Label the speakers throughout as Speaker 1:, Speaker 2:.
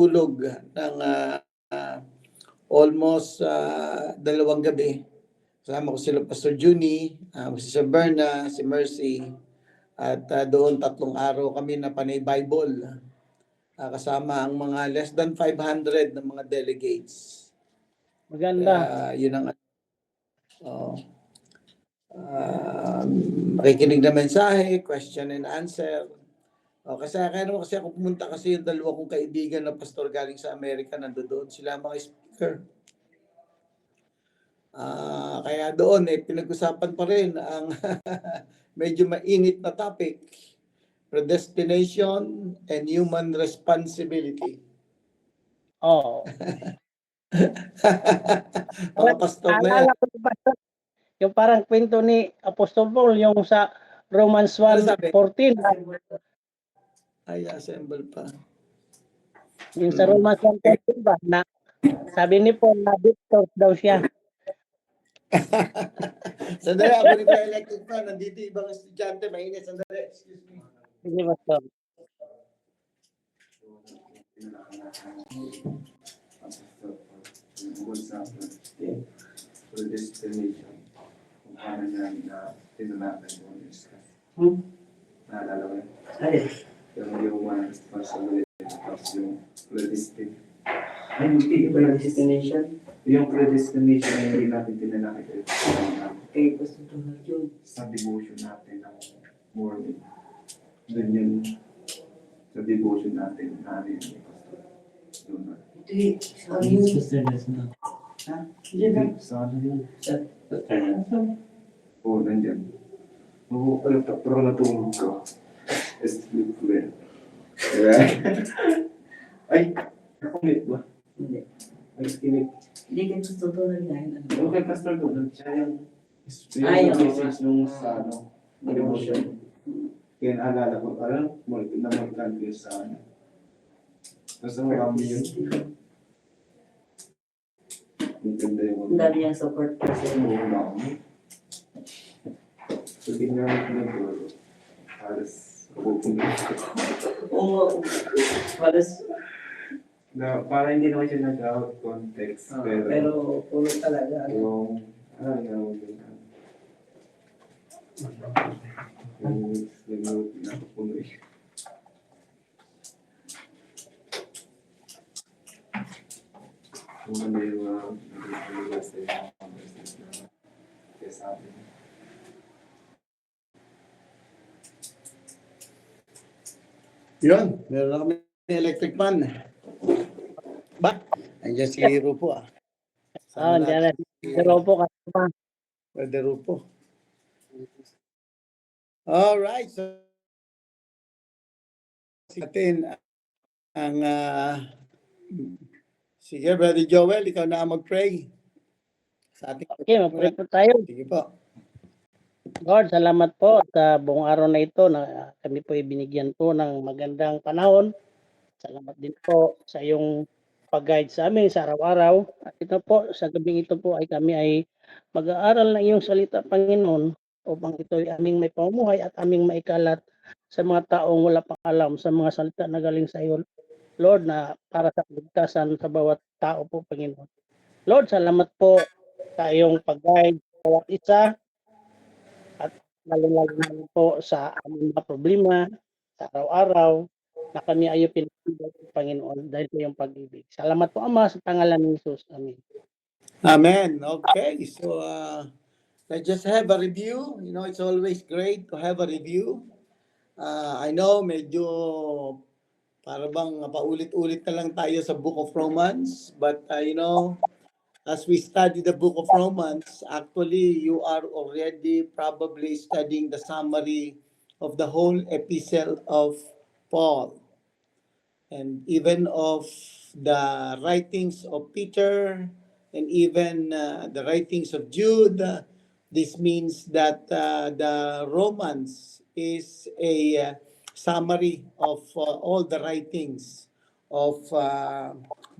Speaker 1: tulog ng almost 2 gabi. Kasama ko sila Pastor Juni, si Sir Berna, si Mercy, at doon 3 araw kami na panay Bible. Kasama ang mga less than 500 na mga delegates.
Speaker 2: Maganda.
Speaker 1: Yun ang makikinig na mensahe, question and answer. Kasi kaya naman kasi ako pumunta kasi yung 2 kong kaibigan na pastor galing sa Amerika nandoon. Sila mga speaker. Kaya doon pinag-usapan pa rin ang medyo mainit na topic, predestination and human responsibility. Mga pastor na yan.
Speaker 2: Yung parang kwento ni Apostol Paul, yung sa Romans 1:14.
Speaker 1: Ay, assemble pa.
Speaker 2: Yung sa Romans 1:14 ba, na sabi ni Paul na victor daw siya.
Speaker 1: Sandali, ako rin tayo electric fan. Nandito ibang estudyante, mainit. Sandali, excuse me.
Speaker 2: Sige, Pastor.
Speaker 3: Predestination. Kung paano niya na tinanakay mo yung discuss. Naalala ko yun? Yung human responsibility tapos yung predestination. Ay, hindi ba yung destination? Yung predestination na hindi natin tinanakay kaya gusto tulad yun. Sa devotion natin ng morning. Doon yun. Sa devotion natin na ano yun. Doon na. Hindi. Sa yun. Ha? Hindi. Sa ano yun? Oo, nandyan. Oo, pero natulog ko. Sleep ko rin. Ay, nakumit ba? Hindi. Ay, skinip. Hindi ka tutulog na yun. Okay, Pastor Gordon. Siya yung message nung sa ano, devotion. Kaya naalala ko, na-confuse sa ano. Basta marami yun. Maganda yung...
Speaker 4: Ang dami yung support person.
Speaker 3: Oo, marami. So, tingnan ko na ito. Halos, kapupunin ko.
Speaker 4: Oo, halos.
Speaker 3: Para hindi naman siya nag-out context.
Speaker 4: Pero puro talaga.
Speaker 3: Yung... Yung napupunin. Kung ano yung nag-iwas sa yung conversation na kaya sabi.
Speaker 1: Yun, meron na kami electric fan. Ba? Andiyan si Rupo
Speaker 2: Andiyan na si Rupo kasama.
Speaker 1: Pwede Rupo. Alright, so atin ang sige, Brother Joel, ikaw na mag-pray. Sa ating
Speaker 2: Okay, mag-pray po tayo.
Speaker 1: Sige po.
Speaker 2: Lord, salamat po sa buong araw na ito na kami po ibinigyan po ng magandang panahon. Salamat din po sa iyong pag-guide sa amin sa araw-araw. At ito po, sa gabing ito po ay kami ay mag-aaral ng iyong salita, Panginoon, upang ito ay aming may pamumuhay at aming maikalat sa mga taong wala pang alam sa mga salita na galing sa iyo, Lord, na para sa kaligtasan sa bawat tao po, Panginoon. Lord, salamat po sa iyong pag-guide sa bawat isa at lalo-lalo po sa aming mga problema sa araw-araw na kami ay pinagpapalagay, Panginoon, dahil sa iyong pag-ibig. Salamat po, Ama, sa pangalan ni Jesus. Amen.
Speaker 1: Amen. Okay, so let's just have a review. You know, it's always great to have a review. I know medyo para bang paulit-ulit na lang tayo sa Book of Romans, but you know, as we study the Book of Romans, actually you are already probably studying the summary of the whole epistle of Paul and even of the writings of Peter and even the writings of Jude. This means that the Romans is a summary of all the writings of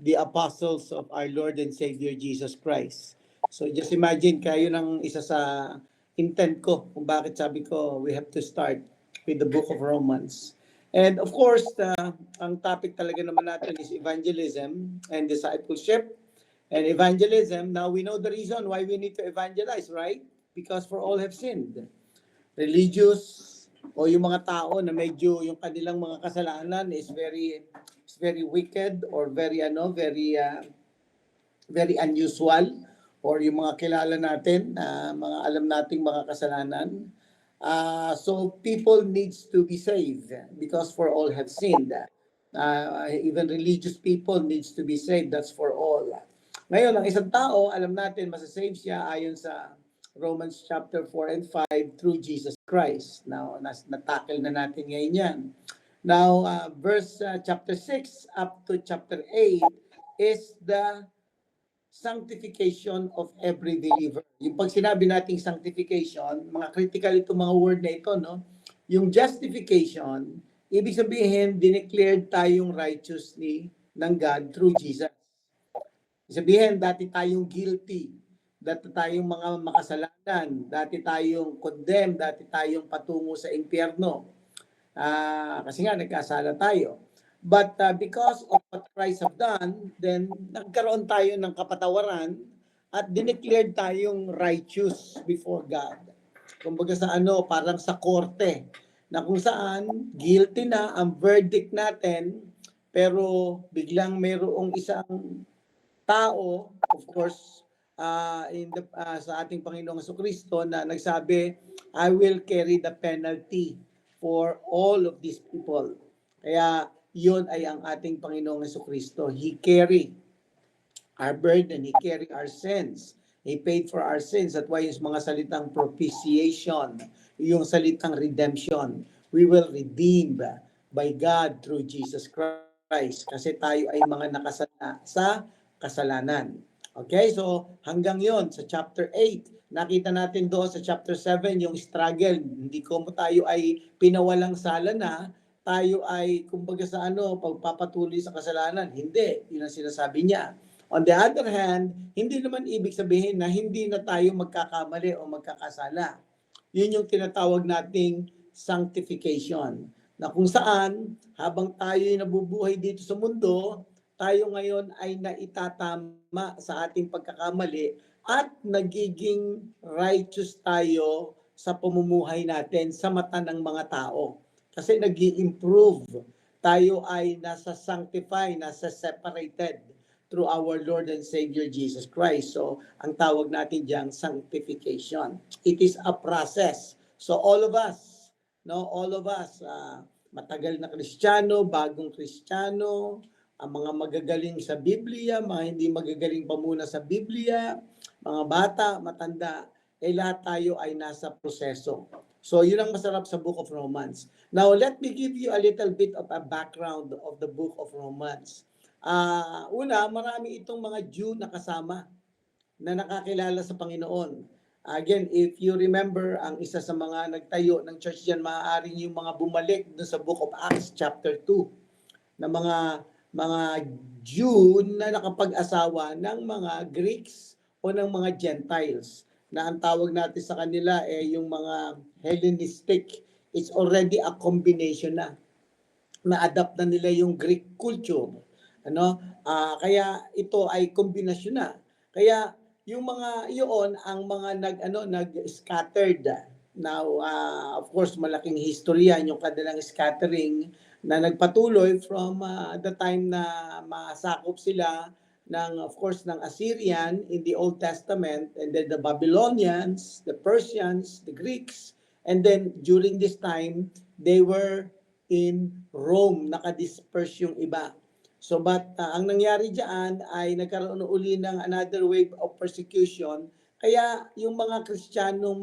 Speaker 1: the apostles of our Lord and Savior Jesus Christ. So just imagine, kayo ng isa sa intent ko kung bakit sabi ko we have to start with the book of Romans. And of course, ang topic talaga naman natin is evangelism and discipleship. And evangelism, now we know the reason why we need to evangelize, right? Because for all have sinned. Religious o yung mga tao na medyo yung kanilang mga kasalanan is very wicked or very unusual, or yung mga kilala natin na mga alam nating mga kasalanan. So people needs to be saved because for all have sinned. Even religious people needs to be saved. That's for all. Ngayon, ang isang tao, alam natin, masasave siya ayon sa Romans chapter 4 and 5 through Jesus Christ. Now, natakil na natin ngayon yan. Now, chapter 6 up to chapter 8 is the sanctification of every believer. Yung pag sinabi nating sanctification, mga critical itong mga word na ito, no? Yung justification, ibig sabihin, dineclared tayong righteous ng God through Jesus. Sabihin, dati tayong guilty, dati tayong mga makasalanan, dati tayong condemned, dati tayong patungo sa impyerno. Kasi nga, nagkasala tayo. But because of what Christ have done, then nagkaroon tayo ng kapatawaran at dineclared tayong righteous before God. Kumbaga sa parang sa korte, na kung saan guilty na ang verdict natin, pero biglang mayroong isang tao, of course, sa ating Panginoong Jesucristo na nagsabi, I will carry the penalty for all of these people. Kaya yun ay ang ating Panginoong Jesucristo. He carry our burden. He carry our sins. He paid for our sins. That's why yung mga salitang propitiation, yung salitang redemption, we will redeem by God through Jesus Christ. Kasi tayo ay mga nakasala sa kasalanan. Okay, so hanggang yon sa chapter 8. Nakita natin doon sa chapter 7 yung struggle. Hindi ko tayo ay pinawalang sala na, tayo ay kumbaga sa pagpapatuloy sa kasalanan. Hindi, yun ang sinasabi niya. On the other hand, hindi naman ibig sabihin na hindi na tayo magkakamali o magkakasala. Yun yung tinatawag nating sanctification. Na kung saan, habang tayo ay nabubuhay dito sa mundo, tayo ngayon ay naitatama sa ating pagkakamali at nagiging righteous tayo sa pamumuhay natin sa mata ng mga tao. Kasi nag-i-improve. Tayo ay nasa sanctify, nasa separated through our Lord and Savior Jesus Christ. So, ang tawag natin diyang sanctification. It is a process. So, all of us, matagal na Kristiyano, bagong Kristiyano, ang mga magagaling sa Biblia, mga hindi magagaling pa muna sa Biblia, mga bata, matanda, lahat tayo ay nasa proseso. So, yun ang masarap sa Book of Romans. Now, let me give you a little bit of a background of the Book of Romans. Una, marami itong mga Jew na kasama na nakakilala sa Panginoon. Again, if you remember, ang isa sa mga nagtayo ng church dyan, maaaring yung mga bumalik doon sa Book of Acts chapter 2 na mga Jew na nakapag-asawa ng mga Greeks o ng mga Gentiles, na ang tawag natin sa kanila yung mga Hellenistic. It's already a combination na-adapt na nila yung Greek culture. Kaya ito ay kombinasyon na. Kaya yung mga iyon ang mga nag-scattered. Now, of course, malaking history yan, yung kanilang scattering na nagpatuloy from the time na masakop sila of course, ng Assyrian in the Old Testament, and then the Babylonians, the Persians, the Greeks, and then during this time, they were in Rome, nakadisperse yung iba. So, but ang nangyari dyan ay nagkaroon uli ng another wave of persecution. Kaya yung mga Kristiyanong,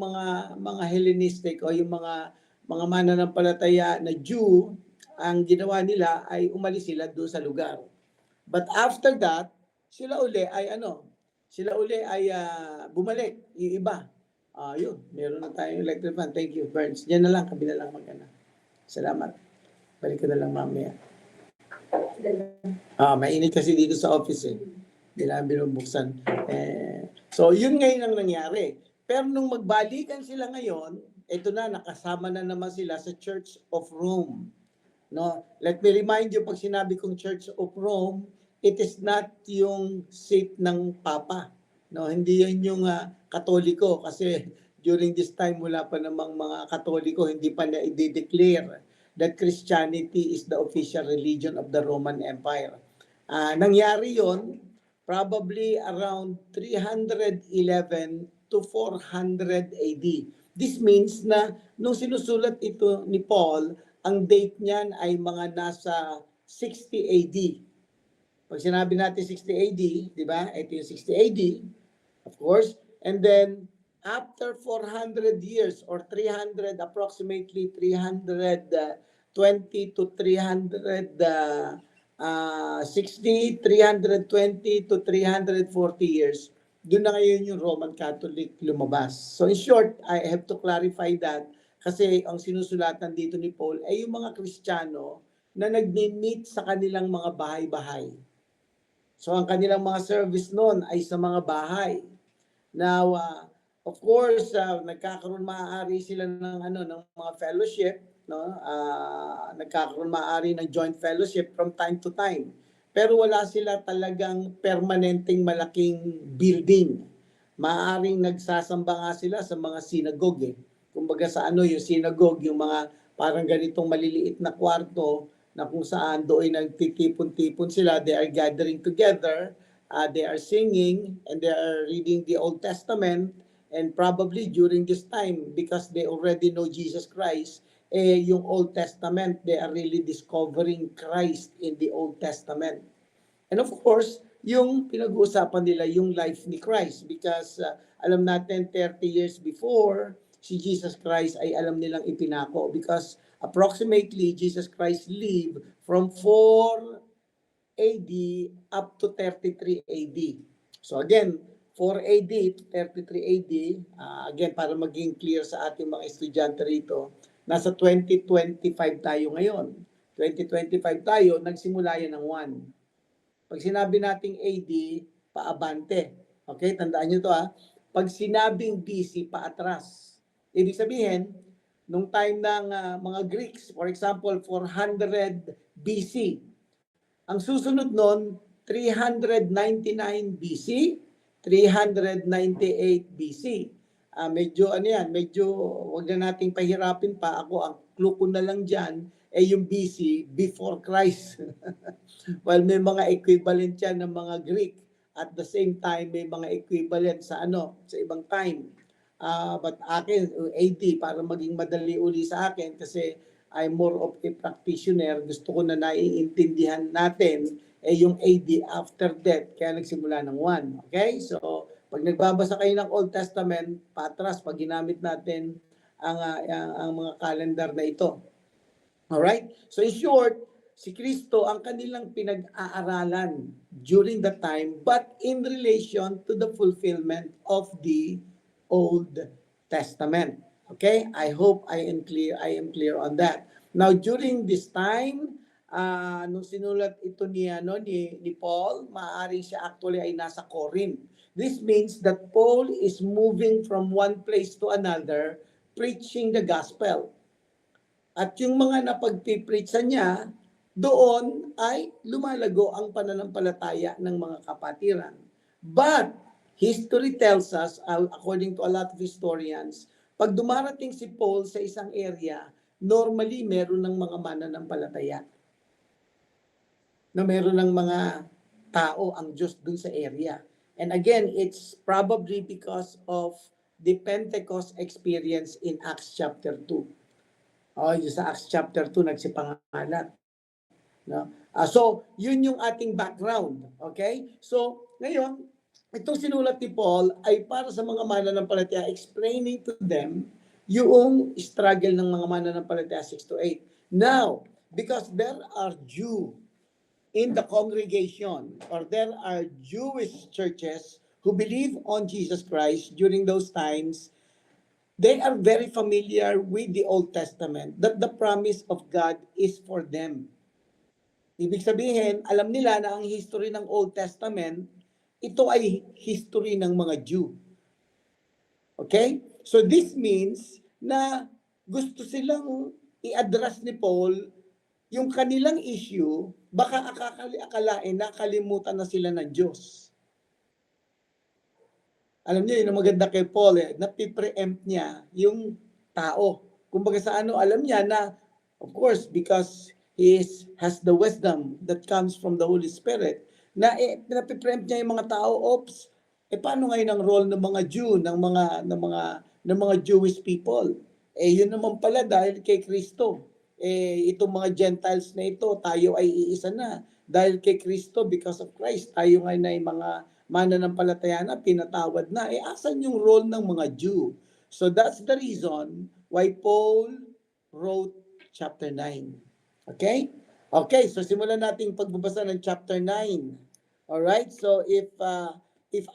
Speaker 1: mga Hellenistic o yung mga mananampalataya na Jew, ang ginawa nila ay umalis sila doon sa lugar. But after that, sila uli ay bumalik, yung iba. Yun, meron na tayong electric fan. Thank you, Burns. Diyan na lang, kami na lang magana. Salamat. Balik ko na lang mamaya. Mainit kasi dito sa office Hindi lang binubuksan. So, yun ngayon ang nangyari. Pero nung magbalikan sila ngayon, ito na, nakasama na naman sila sa Church of Rome. No, let me remind you, pag sinabi kong Church of Rome, it is not yung seat ng Papa. No, hindi yan yung Katoliko kasi during this time wala pa namang mga Katoliko, hindi pa na i-declare that Christianity is the official religion of the Roman Empire. Nangyari yon probably around 311 to 400 AD. This means na nung sinusulat ito ni Paul, ang date niyan ay mga nasa 60 AD. Pag sinabi natin 60 AD, di ba? Ito yung 60 AD, of course. And then, after 400 years or 300, approximately 320 to 360, 320 to 340 years, doon na ngayon yung Roman Catholic lumabas. So in short, I have to clarify that kasi ang sinusulatan dito ni Paul ay yung mga Kristiyano na nag-meet sa kanilang mga bahay-bahay. So ang kanilang mga service noon ay sa mga bahay. Now, of course, nagkakaroon maaari sila ng ng mga fellowship, no? Nagkakaroon maaari ng joint fellowship from time to time. Pero wala sila talagang permanenteng malaking building. Maaring nagsasamba nga sila sa mga synagogue. Kumbaga sa yung synagogue, yung mga parang ganitong maliliit na kwarto na kung saan doon nagtitipon-tipon sila, they are gathering together, they are singing, and they are reading the Old Testament, and probably during this time, because they already know Jesus Christ, yung Old Testament, they are really discovering Christ in the Old Testament. And of course, yung pinag-uusapan nila yung life ni Christ because alam natin 30 years before, si Jesus Christ ay alam nilang ipinako because approximately Jesus Christ lived from 4 AD up to 33 AD. So again, 4 AD to 33 AD, again para maging clear sa ating mga estudyante rito, nasa 2025 tayo ngayon. 2025 tayo, nagsimula yan ng 1. Pag sinabi nating AD, paabante. Okay, tandaan nyo to Pag sinabing BC, paatras. Ibig sabihin, nung time ng mga Greeks, for example, 400 BC, ang susunod nun, 399 BC, 398 BC. Medyo wag na nating pahirapin pa. Ako, ang clue ko na lang dyan, yung BC, before Christ. Well, may mga equivalent yan ng mga Greek. At the same time, may mga equivalent sa sa ibang time. But akin, AD, para maging madali uli sa akin kasi I'm more of a practitioner. Gusto ko na naiintindihan natin yung AD after death. Kaya nagsimula ng 1. Okay? So, pag nagbabasa kayo ng Old Testament, patras, pag ginamit natin ang mga calendar na ito. Alright? So in short, si Kristo ang kanilang pinag-aaralan during the time but in relation to the fulfillment of the Old Testament. Okay? I hope I am clear on that. Now during this time, nung sinulat ito ni Paul, maaaring siya actually ay nasa Corinth. This means that Paul is moving from one place to another preaching the gospel. At yung mga napagpipreach sa niya, doon ay lumalago ang pananampalataya ng mga kapatiran. But history tells us, according to a lot of historians, pag dumarating si Paul sa isang area, normally meron ng mga mananampalataya. Na meron ng mga tao ang Diyos dun sa area. And again, it's probably because of the Pentecost experience in Acts chapter 2. Yung sa Acts chapter 2, nagsipangalat. No? So, yun yung ating background. Okay? So, ngayon, itong sinulat ni Paul ay para sa mga mananampalataya, explaining to them yung struggle ng mga mananampalataya 6 to 8. Now, because there are Jew in the congregation or there are Jewish churches who believe on Jesus Christ during those times, they are very familiar with the Old Testament, that the promise of God is for them. Ibig sabihin, alam nila na ang history ng Old Testament, ito ay history ng mga Jew. Okay? So this means na gusto silang i-address ni Paul yung kanilang issue, baka akalain na kalimutan na sila ng Diyos. Alam niyo, yun ang maganda kay Paul, napipreempt niya yung tao. Kumbaga sa ano, alam niya na, of course, because has the wisdom that comes from the Holy Spirit, na napipreempt niya yung mga tao, paano ngayon ang role ng mga Jew, ng mga Jewish people? Yun naman pala dahil kay Kristo. Itong mga Gentiles na ito, tayo ay iisa na. Dahil kay Kristo, because of Christ, tayo ngayon ay mga mananampalataya na, pinatawad na. Asan yung role ng mga Jew? So that's the reason why Paul wrote chapter 9. Okay? Okay, so simulan natin pagbabasa ng chapter 9. All right? So if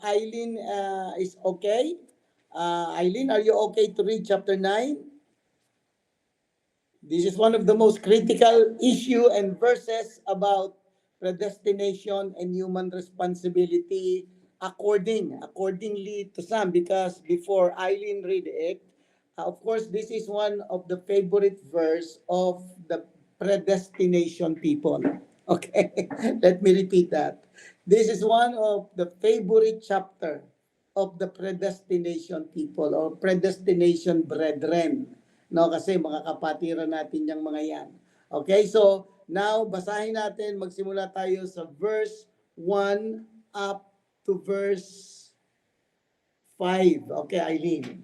Speaker 1: Eileen is okay, Eileen, are you okay to read chapter 9? This is one of the most critical issue and verses about predestination and human responsibility accordingly to some, because before Eileen read it, of course, this is one of the favorite verse of the predestination people. Okay, let me repeat that. This is one of the favorite chapter of the predestination people or predestination brethren. No, kasi mga kapatiran natin yung mga yan. Okay, so now basahin natin, magsimula tayo sa verse 1 up to verse 5. Okay, Eileen.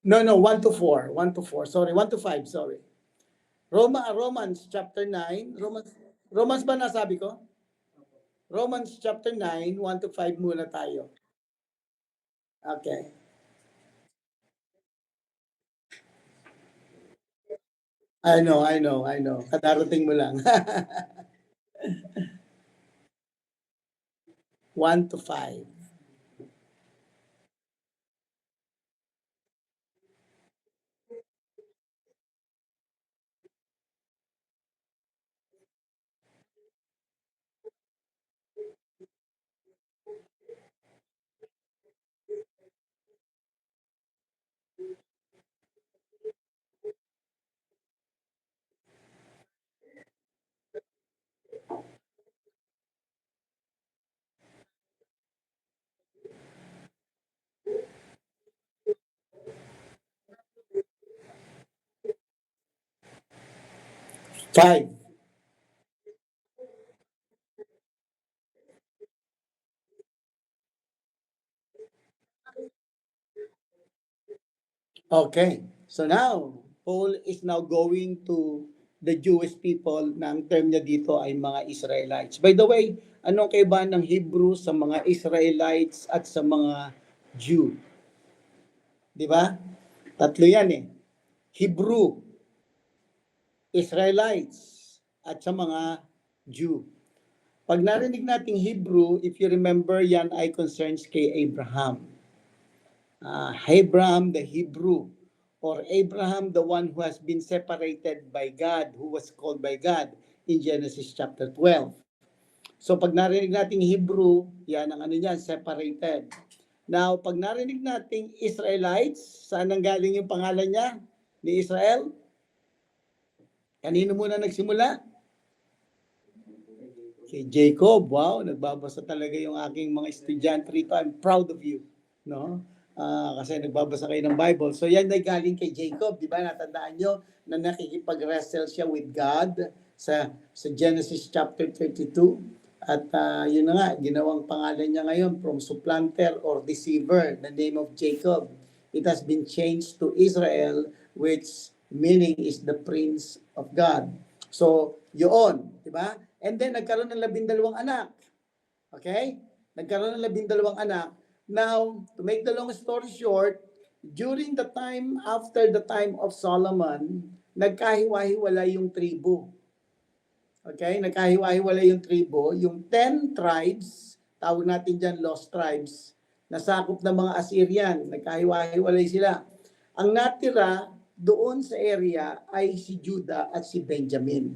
Speaker 1: No, 1 to 4. 1 to 4. Sorry, 1 to 5. Sorry. Romans chapter 9. Romans ba nasabi ko? Romans chapter 9, 1 to 5 muna tayo. Okay. I know. Kadarating mo lang. 1 to 5. Five. Okay. So now, Paul is now going to the Jewish people na ang term niya dito ay mga Israelites. By the way, anong kaibahan ng Hebrew sa mga Israelites at sa mga Jew? Di ba? Tatlo yan eh. Hebrew, Israelites, at sa mga Jew. Pag narinig nating Hebrew, if you remember, yan ay concerns kay Abraham. Abraham the Hebrew, or Abraham the one who has been separated by God, who was called by God in Genesis chapter 12. So pag narinig nating Hebrew, yan ang ano niyan, separated. Now, pag narinig nating Israelites, saan ang galing yung pangalan niya ni Israel? Kanino muna nagsimula? Kay Jacob. Wow, nagbabasa talaga yung aking mga estudyante rito. I'm proud of you. No? Kasi nagbabasa kayo ng Bible. So yan ay galing kay Jacob. Di ba? Natandaan nyo na nakikipag-wrestle siya with God sa Genesis chapter 32. At yun na nga, ginawang pangalan niya ngayon from supplanter or deceiver, the name of Jacob. It has been changed to Israel, which meaning is the Prince of God. So, yun, di ba? And then, nagkaroon ng 12 anak. Okay? Nagkaroon ng 12 anak. Now, to make the long story short, during the time, after the time of Solomon, nagkahiwa-hiwala yung tribo. Okay? Nagkahiwa-hiwala yung tribo. Yung 10 tribes, tawag natin dyan lost tribes, nasakop ng mga Assyrian. Nagkahiwa-hiwalay sila. Ang natira doon sa area ay si Judah at si Benjamin.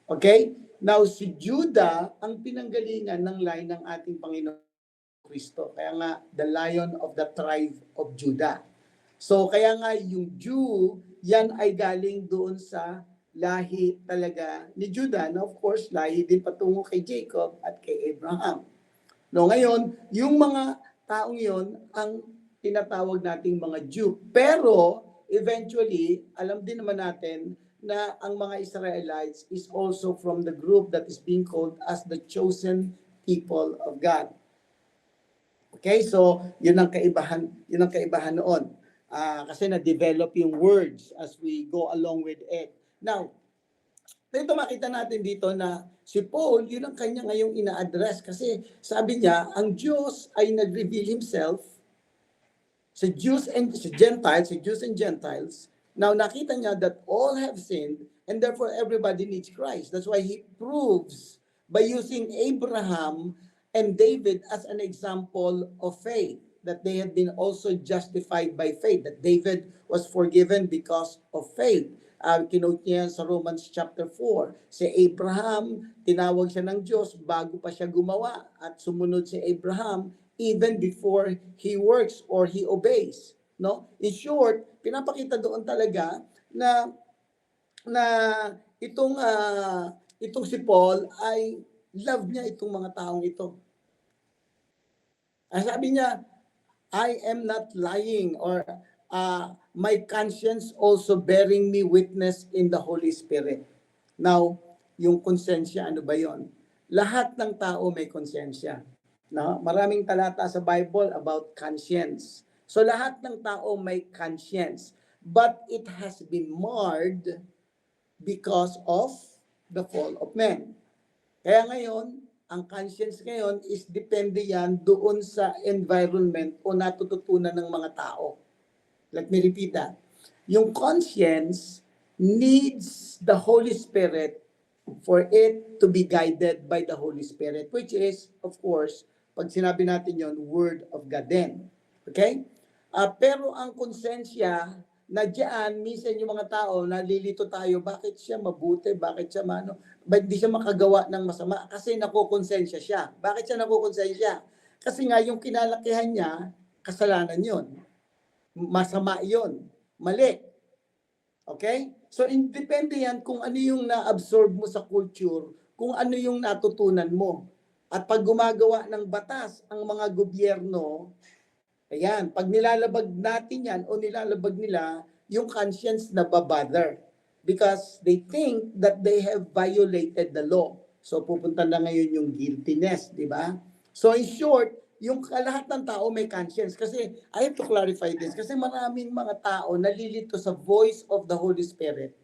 Speaker 1: Okay? Now, si Judah ang pinanggalingan ng line ng ating Panginoon Kristo. Kaya nga, the Lion of the tribe of Judah. So kaya nga yung Jew, yan ay galing doon sa lahi talaga ni Judah. Na of course, lahi din patungo kay Jacob at kay Abraham. No, ngayon, yung mga taong yon ang tinatawag nating mga Jew. Pero eventually, alam din naman natin na ang mga Israelites is also from the group that is being called as the chosen people of God. Okay, so yun ang kaibahan noon. Kasi na-develop yung words as we go along with it. Now, dito makita natin dito na si Paul, yun ang kanya ngayong ina-address kasi sabi niya, ang Diyos ay nag-reveal himself sa Jews and sa Jews and Gentiles. Now nakita niya that all have sinned and therefore everybody needs Christ. That's why he proves by using Abraham and David as an example of faith, that they had been also justified by faith, that David was forgiven because of faith. Kinote niya sa Romans chapter 4. Si Abraham, tinawag siya ng Diyos bago pa siya gumawa at sumunod si Abraham even before he works or he obeys. No? In short, pinapakita doon talaga na itong si Paul ay love niya itong mga taong ito. Sabi niya, I am not lying, or my conscience also bearing me witness in the Holy Spirit. Now, yung konsensya, ano ba yon? Lahat ng tao may konsensya. No? Maraming talata sa Bible about conscience. So lahat ng tao may conscience. But it has been marred because of the fall of man. Kaya ngayon, ang conscience ngayon is depende yan doon sa environment o natututunan ng mga tao. Let me repeat that. Yung conscience needs the Holy Spirit for it to be guided by the Holy Spirit, which is, of course, pag sinabi natin yon, Word of God din. Okay? Pero ang konsensya, na diyan, minsan yung mga tao, nalilito tayo, bakit siya mabuti, bakit siya ba't di siya makagawa ng masama? Kasi nakukonsensya siya. Bakit siya nakukonsensya? Kasi nga yung kinalakihan niya, kasalanan yon. Masama yon. Mali. Okay? So, depende yan kung ano yung na-absorb mo sa culture, kung ano yung natutunan mo. At pag gumagawa ng batas ang mga gobyerno, ayan, pag nilalabag natin yan o nilalabag nila, yung conscience na babother because they think that they have violated the law. So pupunta na ngayon yung guiltiness, di ba? So in short, yung lahat ng tao may conscience. Kasi I have to clarify this. Kasi maraming mga tao nalilito sa voice of the Holy Spirit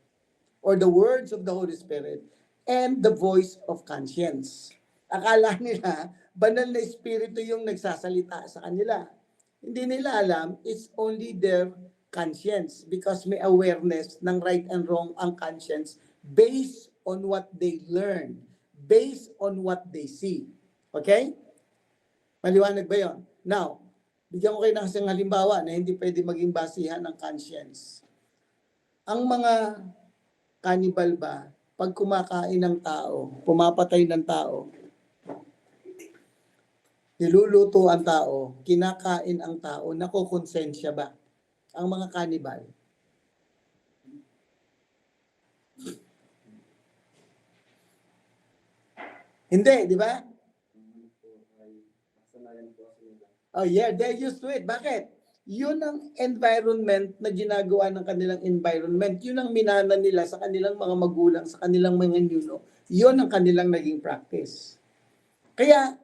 Speaker 1: or the words of the Holy Spirit and the voice of conscience. Akala nila, banal na espiritu yung nagsasalita sa kanila. Hindi nila alam, it's only their conscience because may awareness ng right and wrong ang conscience based on what they learn, based on what they see. Okay? Maliwanag ba yun? Now, bigyan ko kayo ng isang halimbawa na hindi pwede maging basihan ng conscience. Ang mga cannibal ba, pag kumakain ng tao, pumapatay ng tao, niluluto ang tao, kinakain ang tao, nakukonsensya ba ang mga cannibal? Hindi, di ba? Oh yeah, they're used to it. Bakit? Yun ang environment na ginagawa ng kanilang environment. Yun ang minana nila sa kanilang mga magulang, sa kanilang mga ninuno. Yun ang kanilang naging practice. Kaya,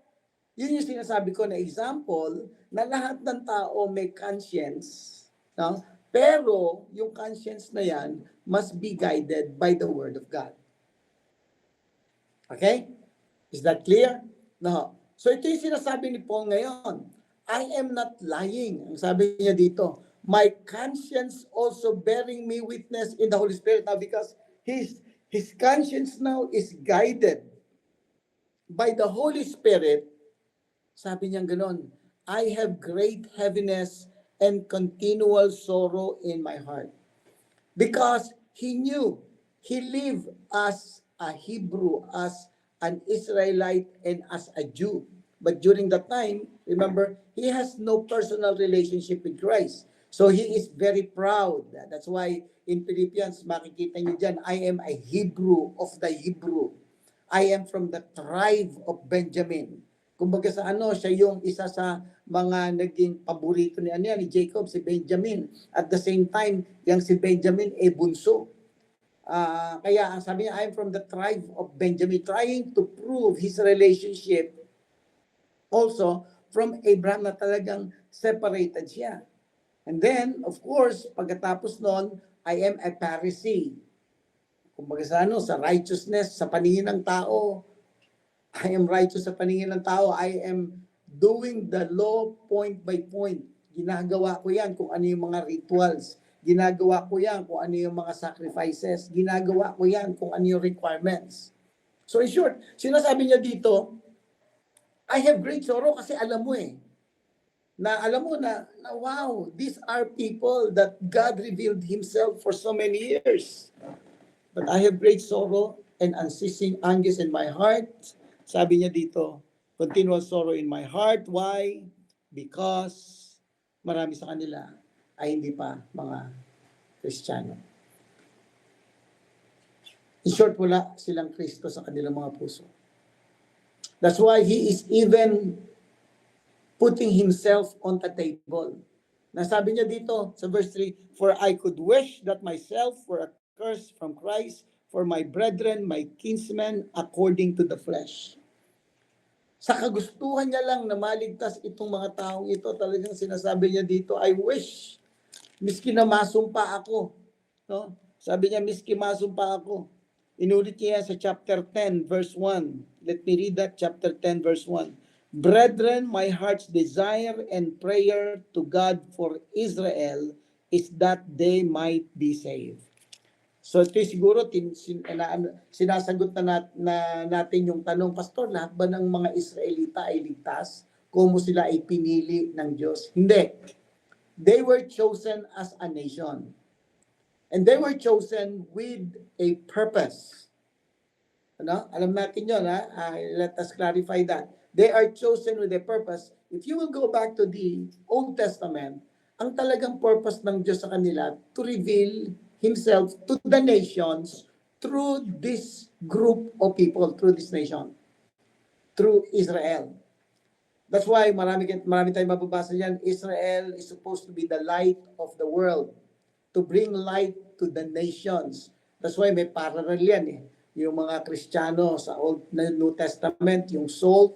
Speaker 1: yun yung sinasabi ko na example na lahat ng tao may conscience, no? Pero yung conscience na yan must be guided by the Word of God. Okay? Is that clear? No. So ito yung sinasabi ni Paul ngayon. I am not lying. Ang sabi niya dito, my conscience also bearing me witness in the Holy Spirit. Now because his conscience now is guided by the Holy Spirit. Sabi niya gano'n, I have great heaviness and continual sorrow in my heart. Because he knew, he lived as a Hebrew, as an Israelite, and as a Jew. But during that time, remember, he has no personal relationship with Christ. So he is very proud. That's why in Philippians, makikita niyo dyan, I am a Hebrew of the Hebrew. I am from the tribe of Benjamin. Kumbaga sa ano, siya yung isa sa mga naging paborito ni ni Jacob, si Benjamin. At the same time, yung si Benjamin bunso. Kaya ang sabi niya, I'm from the tribe of Benjamin, trying to prove his relationship also from Abraham na talagang separated siya. And then, of course, pagkatapos nun, I am a Pharisee. Kumbaga sa ano, sa righteousness, sa paningin ng tao, I am righteous sa paningin ng tao. I am doing the law point by point. Ginagawa ko yan kung ano yung mga rituals. Ginagawa ko yan kung ano yung mga sacrifices. Ginagawa ko yan kung ano yung requirements. So in short, sinasabi niya dito, I have great sorrow kasi alam mo na wow, these are people that God revealed Himself for so many years. But I have great sorrow and unceasing anguish in my heart. Sabi niya dito, continual sorrow in my heart. Why? Because marami sa kanila ay hindi pa mga Kristiyano. In short, wala silang Kristo sa kanilang mga puso. That's why he is even putting himself on the table. Nasabi niya dito sa verse 3, for I could wish that myself were accursed from Christ for my brethren, my kinsmen, according to the flesh. Sa kagustuhan niya lang na maligtas itong mga taong ito, talagang sinasabi niya dito, I wish, miski na masumpa ako. No? Sabi niya, miski masumpa ako. Inulit niya sa chapter 10, verse 1. Let me read that, chapter 10, verse 1. Brethren, my heart's desire and prayer to God for Israel is that they might be saved. So ito siguro sinasagot na natin yung tanong, Pastor, lahat ba ng mga Israelita ay ligtas? Kung sila ay pinili ng Diyos? Hindi. They were chosen as a nation. And they were chosen with a purpose. Ano? Alam natin yun, ha? Let us clarify that. They are chosen with a purpose. If you will go back to the Old Testament, ang talagang purpose ng Diyos sa kanila to reveal Himself to the nations through this group of people, through this nation, through Israel. That's why marami tayong mababasa diyan. Israel is supposed to be the light of the world, to bring light to the nations. That's why may parallel yan yung mga Kristiyano sa Old na New Testament, yung salt,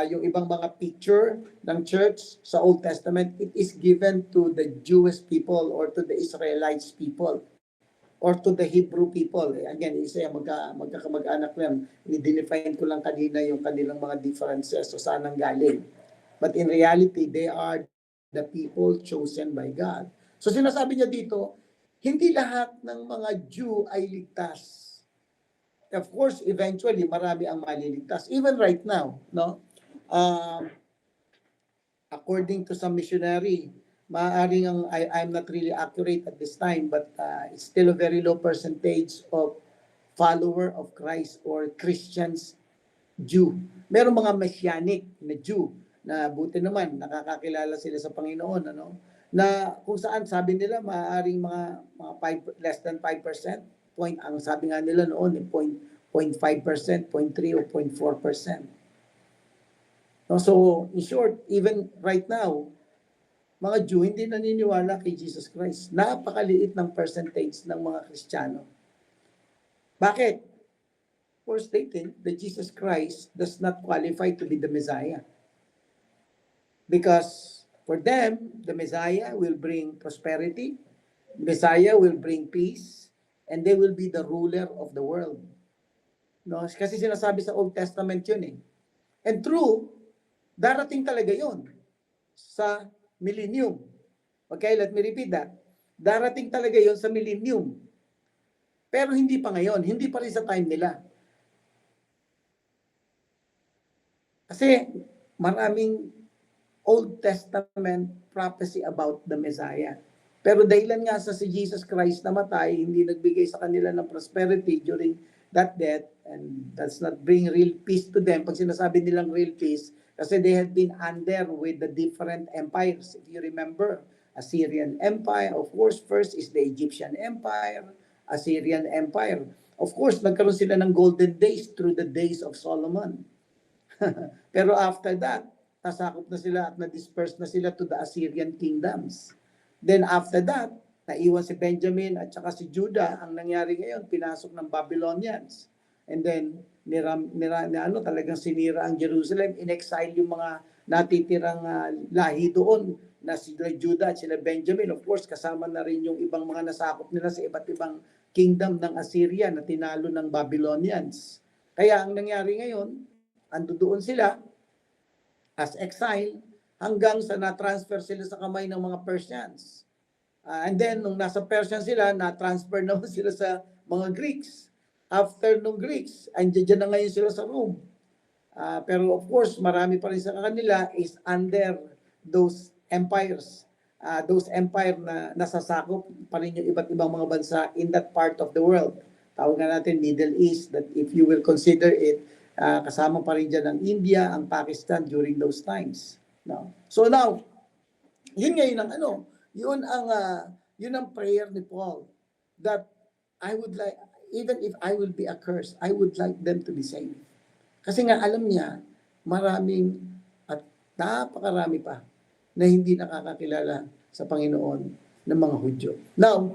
Speaker 1: yung ibang mga picture ng church sa Old Testament, it is given to the Jewish people or to the Israelites people or to the Hebrew people. Again, isa yung magkakamag-anak lang. I-define ko lang kanina yung kanilang mga differences o saan ang galing. But in reality, they are the people chosen by God. So sinasabi niya dito, hindi lahat ng mga Jew ay ligtas. Of course, eventually, marami ang maliligtas. Even right now, no? According to some missionary, maaaring I'm not really accurate at this time, but it's still a very low percentage of follower of Christ or Christians Jew. Meron mga Messianic na Jew na buti naman nakakakilala sila sa Panginoon, na kung saan sabi nila maaaring mga 5, less than 5%. Ang sabi nga nila noon 0.5%, 0.3 o 0.4%. So, in short, even right now, mga Jew hindi naniniwala kay Jesus Christ. Napakaliit ng percentage ng mga Kristiyano. Bakit? First, they think that Jesus Christ does not qualify to be the Messiah. Because for them, the Messiah will bring prosperity, the Messiah will bring peace, and they will be the ruler of the world. No? Kasi sinasabi sa Old Testament yun . And true, darating talaga yun sa millennium. Okay, let me repeat that. Darating talaga yun sa millennium. Pero hindi pa ngayon, hindi pa rin sa time nila. Kasi maraming Old Testament prophecy about the Messiah. Pero dahilan nga sa si Jesus Christ namatay, hindi nagbigay sa kanila ng prosperity during that debt, and that's not bring real peace to them. Pag sinasabi nilang real peace, kasi they had been under with the different empires. If you remember, Assyrian Empire, of course, first is the Egyptian Empire, Assyrian Empire. Of course, nagkaroon sila ng golden days through the days of Solomon. Pero after that, nasakop na sila at na-disperse na sila to the Assyrian kingdoms. Then after that, naiwan si Benjamin at saka si Judah. Ang nangyari ngayon, pinasok ng Babylonians. And then, talagang sinira ang Jerusalem. In-exile yung mga natitirang lahi doon na sila Judah at sila Benjamin. Of course, kasama na rin yung ibang mga nasakop nila sa iba't ibang kingdom ng Assyria na tinalo ng Babylonians. Kaya ang nangyari ngayon, ando doon sila as exile hanggang sa na-transfer sila sa kamay ng mga Persians. And then, nung nasa Persian sila, na-transfer na sila sa mga Greeks. After nung Greeks, andyan na ngayon sila sa Rome. Pero of course, marami pa rin sa kanila is under those empires. Those empire na nasasakop pa rin yung iba't ibang mga bansa in that part of the world. Tawag na natin Middle East, that if you will consider it, kasama pa rin dyan ang India, ang Pakistan during those times. No? So now, yun ngayon ang yun ang prayer ni Paul, that I would like, even if I will be accursed, I would like them to be saved. Kasi nga alam niya, maraming at napakarami pa na hindi nakakakilala sa Panginoon ng mga Hudyo. Now,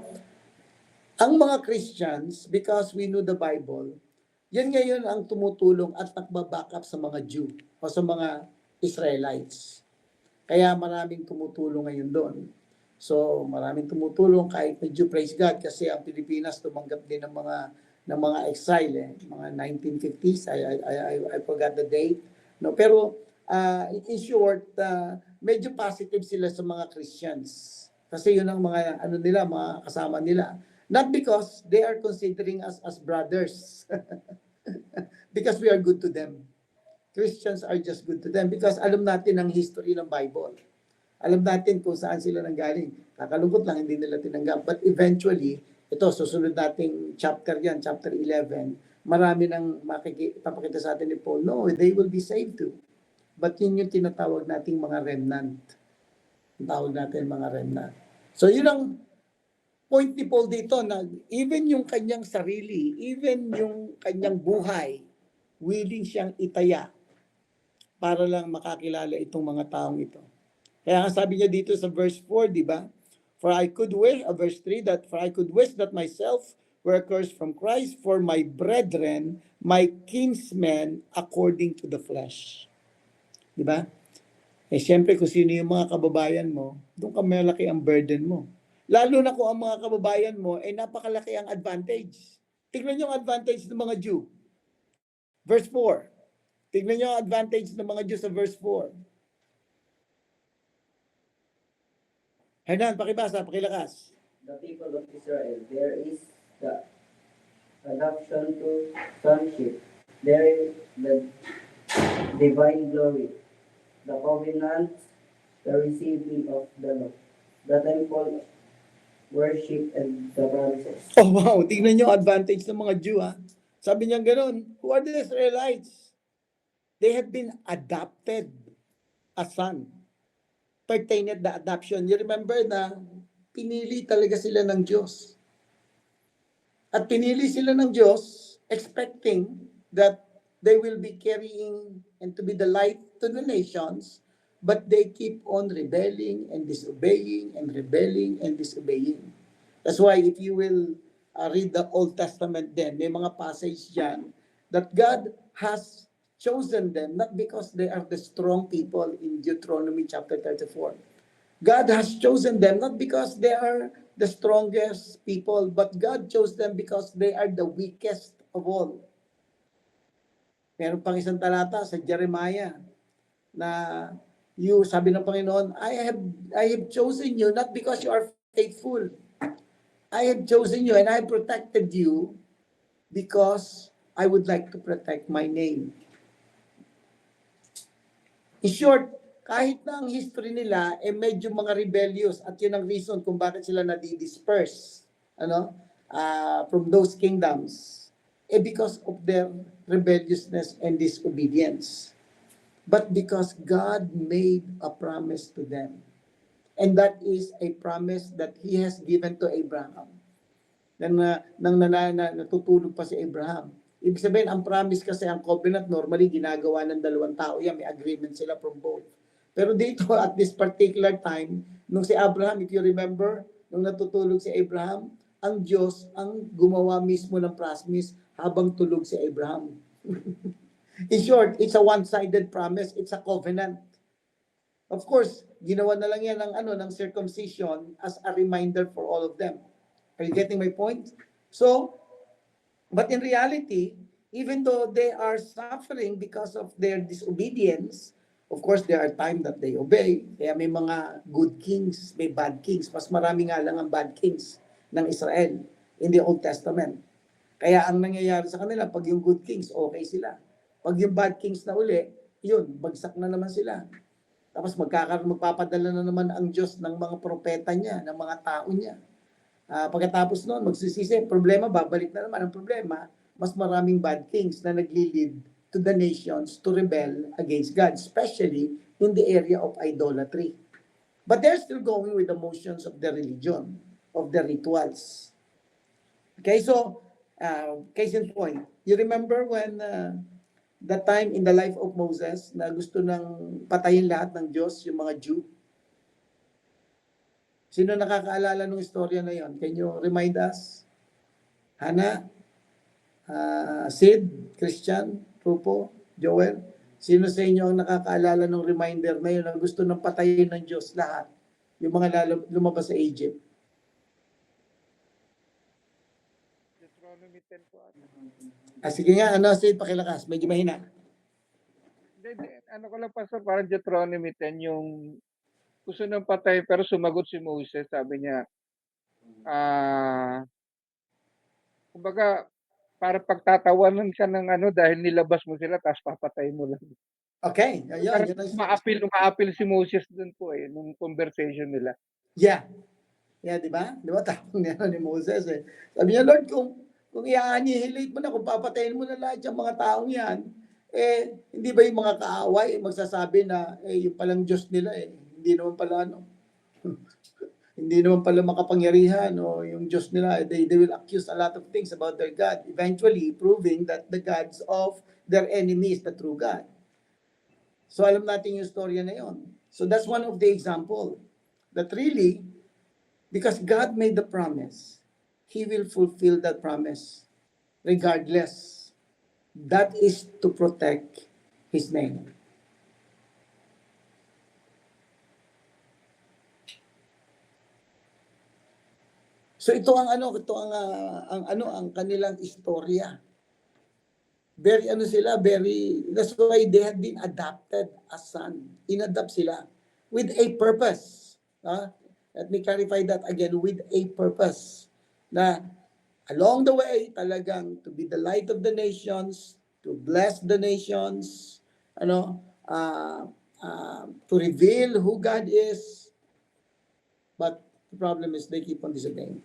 Speaker 1: ang mga Christians, because we know the Bible, yan ngayon ang tumutulong at nagbaback up sa mga Jew o sa mga Israelites. Kaya maraming tumutulong ngayon doon. So, maraming tumutulong kahit medyo praise God kasi ang Pilipinas tumanggap din ng mga exile, mga 1950s. I forgot the date. No, pero in short, medyo positive sila sa mga Christians. Kasi yun ang mga mga kasama nila. Not because they are considering us as brothers. Because we are good to them. Christians are just good to them because alam natin ang history ng Bible. Alam natin kung saan sila nanggaling. Kakalungkot lang, hindi nila tinanggap. But eventually, ito, susunod nating chapter yan, chapter 11, marami nang papakita sa atin ni Paul, no, they will be saved too. But yun yung tinatawag nating mga remnant. Tawag natin mga remnant. So yun ang point ni Paul dito na even yung kanyang sarili, even yung kanyang buhay, willing siyang itaya para lang makakilala itong mga taong ito. Kaya nga sabi niya dito sa verse 4, di ba? For I could wish, verse 3, for I could wish that myself were accursed from Christ for my brethren, my kinsmen, according to the flesh. Di ba? Siyempre kung sino yung mga kababayan mo, doon ka malaki ang burden mo. Lalo na kung ang mga kababayan mo, napakalaki ang advantage. Tignan niyo ang advantage ng mga Jew. Verse 4. Tignan niyo ang advantage ng mga Jew sa verse 4. Hernan, pakibasa, pakilakas.
Speaker 4: The people of Israel, there is the adoption to sonship. There is the divine glory, the covenant, the receiving of the law, the temple worship, and the promises.
Speaker 1: Oh wow, tingnan nyo advantage ng mga Jew ha. Sabi niya ganoon, who are the Israelites? They have been adopted as son. Pertained the adoption. You remember na pinili talaga sila ng Diyos. At pinili sila ng Diyos expecting that they will be carrying and to be the light to the nations, but they keep on rebelling and disobeying and rebelling and disobeying. That's why if you will read the Old Testament then, may mga passage dyan that God has chosen them not because they are the strong people in Deuteronomy chapter 34. God has chosen them not because they are the strongest people, but God chose them because they are the weakest of all. Meron pang isang talata sa Jeremiah na sabi ng Panginoon, I have chosen you not because you are faithful. I have chosen you and I have protected you because I would like to protect my name. In short, kahit na ang history nila medyo mga rebellious at yun ang reason kung bakit sila nadi-disperse from those kingdoms. because of their rebelliousness and disobedience, but because God made a promise to them. And that is a promise that He has given to Abraham. Nang natutulog pa si Abraham. Ibig sabihin, ang promise kasi, ang covenant, normally ginagawa ng dalawang tao yan. May agreement sila from both. Pero dito, at this particular time, nung si Abraham, if you remember, nung natutulog si Abraham, ang Diyos ang gumawa mismo ng promise habang tulog si Abraham. In short, it's a one-sided promise. It's a covenant. Of course, ginawa na lang yan ng circumcision as a reminder for all of them. Are you getting my point? So, but in reality, even though they are suffering because of their disobedience, of course, there are times that they obey. Kaya may mga good kings, may bad kings. Mas marami nga lang ang bad kings ng Israel in the Old Testament. Kaya ang nangyayari sa kanila, pag yung good kings, okay sila. Pag yung bad kings na uli, yun, bagsak na naman sila. Tapos magpapadala na naman ang Diyos ng mga propeta niya, ng mga tao niya. Pagkatapos noon, magsisisi, problema, babalik na naman ang problema. Mas maraming bad kings na nagli-lead to the nations to rebel against God, especially in the area of idolatry. But they're still going with the motions of the religion, of the rituals. Okay, so, case in point, you remember when that time in the life of Moses na gusto nang patayin lahat ng Diyos, yung mga Jew? Sino nakakaalala ng istorya na yon? Can you remind us? Hana? Sid? Christian? Rupo? Joel? Sino sa inyo ang nakakaalala ng reminder na yun na gusto nang patayin ng Diyos lahat? Yung mga lumabas sa Egypt.
Speaker 5: Deuteronomy 10 po.
Speaker 1: Sige nga, Sid, pakilakas. Medyo mahina.
Speaker 5: Ano ko lang, Pastor, parang Deuteronomy 10, yung gusto nang patay pero sumagot si Moses, sabi niya, kumbaga, para pagtatawanan ka ng dahil nilabas mo sila tapos papatay mo lang.
Speaker 1: Okay.
Speaker 5: Umaapil si Moses dun po nung conversation nila.
Speaker 1: Yeah. Yeah, di ba? Di ba? Tapos ni Moses Sabi niya, Lord, kung i-annihilate mo na, kung papatayin mo na lahat yung mga taong yan, hindi ba yung mga kaaway magsasabi na, yung palang Diyos nila hindi naman pala hindi naman pala makapangyarihan o yung Diyos nila, they will accuse a lot of things about their God, eventually proving that the gods of their enemy is the true God. So alam natin yung storya na yon. So that's one of the example that really, because God made the promise, He will fulfill that promise regardless. That is to protect His name. So ito ang ang kanilang istorya. That's why they had been adopted as son. Inadapt sila with a purpose. Let me clarify that again, with a purpose. Na along the way, talagang to be the light of the nations, to bless the nations, to reveal who God is. But the problem is they keep on disobeying.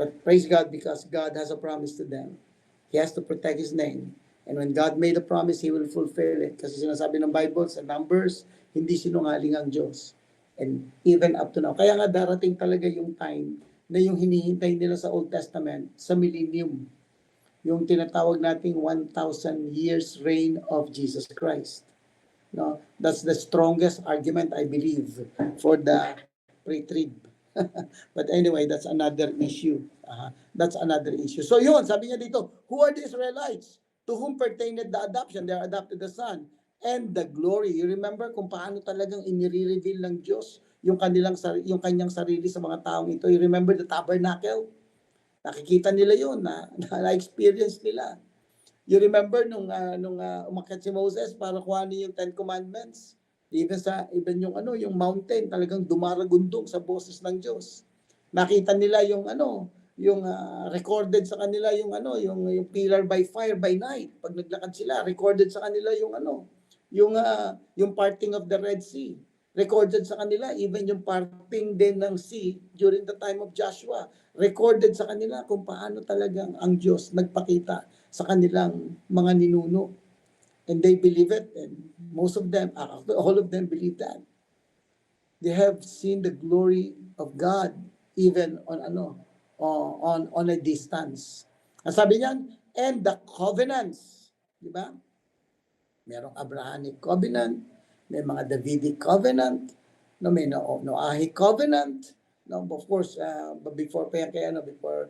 Speaker 1: But praise God, because God has a promise to them. He has to protect His name. And when God made a promise, He will fulfill it. Kasi sinasabi ng Bible sa Numbers, hindi sinungaling ang Diyos. And even up to now. Kaya nga darating talaga yung time na yung hinihintay nila sa Old Testament, sa millennium. Yung tinatawag nating 1,000 years reign of Jesus Christ. No? That's the strongest argument, I believe, for the pre-trib. But anyway, that's another issue. That's another issue. So yun, sabi niya dito, who are the Israelites? To whom pertained the adoption? They are adopted the son. And the glory. You remember kung paano talagang inire-reveal ng Diyos yung kanyang sarili sa mga taong ito. You remember the tabernacle? Nakikita nila yun, na-experience nila. You remember nung umakyat si Moses para kuhanin yung 10 Commandments? Even yung mountain, talagang dumaragundong sa boses ng Diyos. Nakita nila yung recorded sa kanila yung pillar by fire by night. Pag naglakad sila, recorded sa kanila yung parting of the Red Sea. Recorded sa kanila, even yung parting din ng sea during the time of Joshua. Recorded sa kanila kung paano talagang ang Diyos nagpakita sa kanilang mga ninuno. And they believe it. And most of them, all of them believe that. They have seen the glory of God even on a distance. Ang sabi niyan, and the covenants, di ba? Merong Abrahamic covenant, may mga Davidic covenant, no, may Noahic covenant, no, of course, before pa yan kaya, no, before,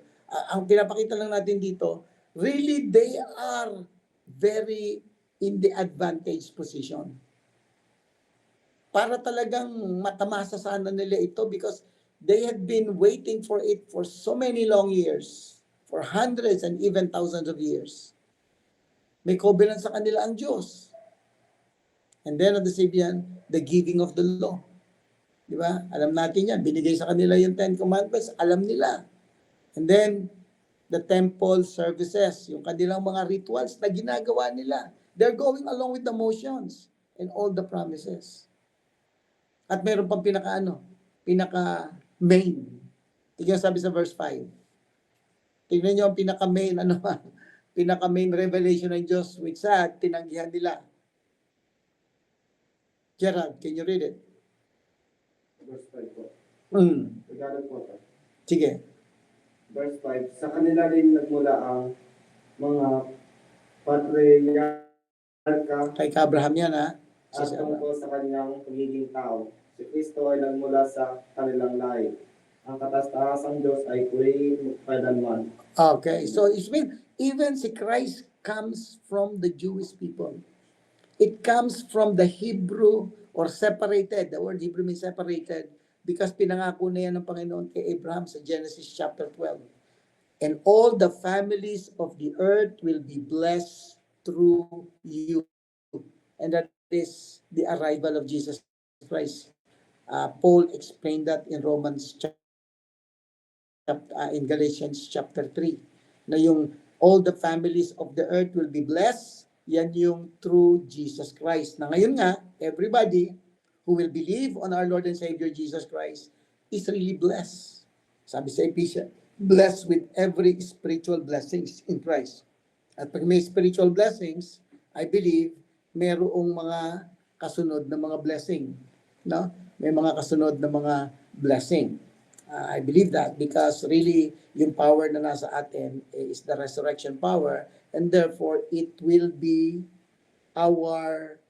Speaker 1: ang pinapakita lang natin dito, really they are very in the advantage position. Para talagang matamasa sana nila ito because they had been waiting for it for so many long years, for hundreds and even thousands of years. May covenant sa kanila ang Diyos. And then at the same time, the giving of the law. Di ba? Alam natin yan. Binigay sa kanila yung 10 Commandments. Alam nila. And then, the temple services, yung kanilang mga rituals na ginagawa nila. They're going along with the motions and all the promises. At meron pang pinaka-main. Tingnan sabi sa verse 5. Tingnan nyo ang pinaka-main, pinaka-main revelation ng Diyos which tinanggihan nila. Gerald, can you read it?
Speaker 3: Verse 5 po.
Speaker 1: Mm.
Speaker 3: Tagalog po ito.
Speaker 1: Sige.
Speaker 3: Verse 5, sa kanila rin nagmula ang mga patriarka
Speaker 1: Kay Abraham yan, ha?
Speaker 3: at tungkol sa kanyang pagiging tao. Si Kristo ay nagmula sa kanilang lahi. Ang kataas-taasang Diyos ay kailanman.
Speaker 1: Okay, so it means even si Christ comes from the Jewish people. It comes from the Hebrew or separated. The word Hebrew means separated because pinangako na yan ng Panginoon kay Abraham sa Genesis chapter 12. And all the families of the earth will be blessed through you. And that is the arrival of Jesus Christ. Paul explained that in in Galatians chapter 3. Na yung all the families of the earth will be blessed. Yan yung through Jesus Christ. Na ngayon nga, everybody who will believe on our Lord and Savior Jesus Christ is really blessed. Sabi sa Ephesians, blessed with every spiritual blessings in Christ. At pag may spiritual blessings, I believe, merong mga kasunod na mga blessing. No? May mga kasunod na mga blessing. I believe that because really, yung power na nasa atin is the resurrection power and therefore, it will be our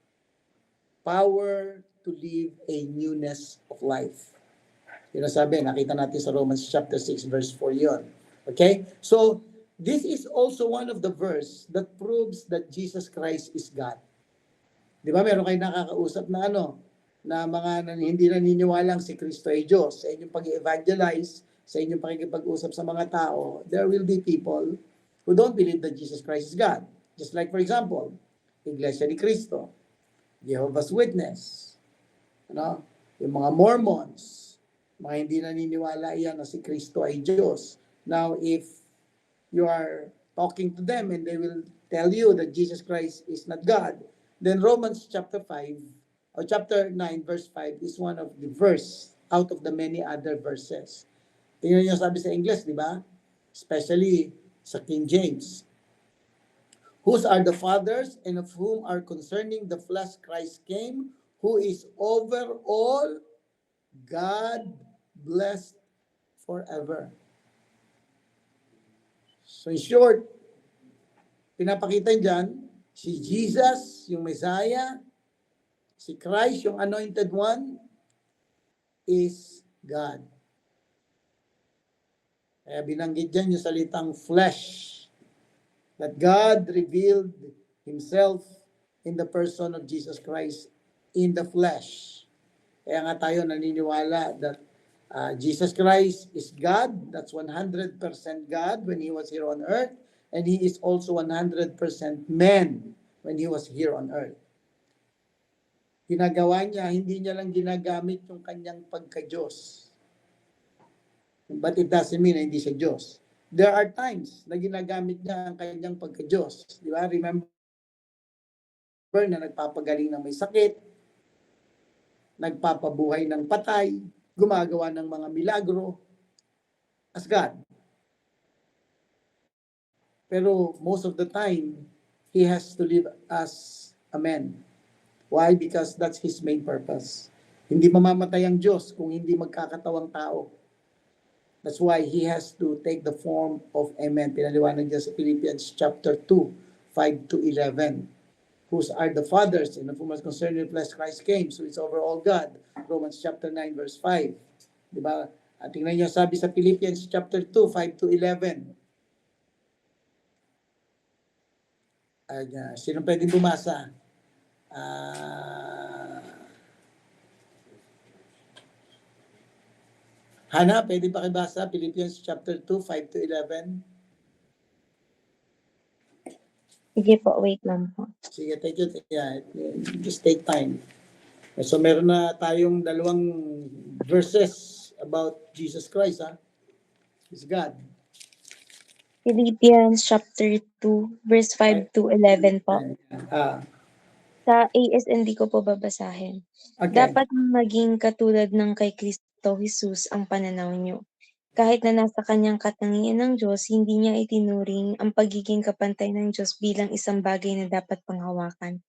Speaker 1: power to live a newness of life. Yun ang sabi, nakita natin sa Romans chapter 6 verse 4 yun. Okay? So, this is also one of the verse that proves that Jesus Christ is God. Di ba meron kayo nakakausap na na mga hindi naniniwalang si Kristo ay Diyos. Sa inyong pag-evangelize, sa inyong pakikipag-usap sa mga tao, there will be people who don't believe that Jesus Christ is God. Just like for example, Iglesia ni Cristo, Jehovah's Witness, yung mga Mormons, mga hindi naniniwala yan na si Kristo ay Diyos. Now, if you are talking to them and they will tell you that Jesus Christ is not God, then Romans chapter 5 or chapter 9 verse 5 is one of the verse out of the many other verses. Tingnan niyo sabi sa English, di ba? Especially sa King James. Whose are the fathers and of whom are concerning the flesh Christ came, who is over all, God blessed forever. So in short, pinapakita dyan, si Jesus, yung Messiah, si Christ, yung anointed one, is God. Kaya binanggit dyan yung salitang flesh. That God revealed Himself in the person of Jesus Christ in the flesh. Kaya nga tayo naniniwala that Jesus Christ is God. That's 100% God when He was here on earth. And He is also 100% man when He was here on earth. Ginagawa niya, hindi niya lang ginagamit yung kanyang pagka-Diyos. But it doesn't mean na hindi siya Diyos. There are times na ginagamit niya ang kanyang pagka-Diyos. Di ba? Remember na nagpapagaling na may sakit. nagpapabuhay ng patay, gumagawa ng mga milagro as God. Pero most of the time, he has to live as a man. Why? Because that's his main purpose. Hindi mamamatay ang Diyos kung hindi magkakatawang tao. That's why he has to take the form of a man. Pinaliwanag niya sa Philippians chapter 2, 5 to 11. Whose are the fathers, and of whom was concerned in flesh Christ came. So it's overall God. Romans chapter 9, verse 5. Diba? At tingnan niyo sabi sa Philippians chapter 2, 5 to 11. Sino pwedeng bumasa? Hana, pwede pakibasa? Philippians chapter 2, 5 to 11.
Speaker 6: Sige po, wait lang po.
Speaker 1: Sige, take it. Yeah, just take time. So meron na tayong dalawang verses about Jesus Christ, ha? He's God.
Speaker 6: Philippians chapter 2, verse 5 to 11 po. Sa ASND ko po babasahin.
Speaker 1: Okay.
Speaker 6: Dapat maging katulad ng kay Kristo Jesus ang pananaw niyo. Kahit na nasa kanyang katangian ng Diyos, hindi niya itinuring ang pagiging kapantay ng Diyos bilang isang bagay na dapat panghawakan.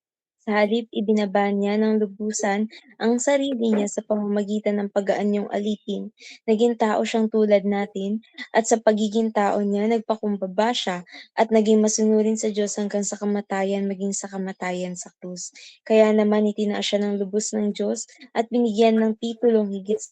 Speaker 6: Sa halip, ibinaba niya ng lubusan ang sarili niya sa pamamagitan ng pag-aanyong alipin. Naging tao siyang tulad natin, at sa pagiging tao niya, nagpakumbaba siya at naging masunurin sa Diyos hanggang sa kamatayan, maging sa kamatayan sa krus. Kaya naman itinaas siya ng lubos ng Diyos at binigyan ng titulong higit sa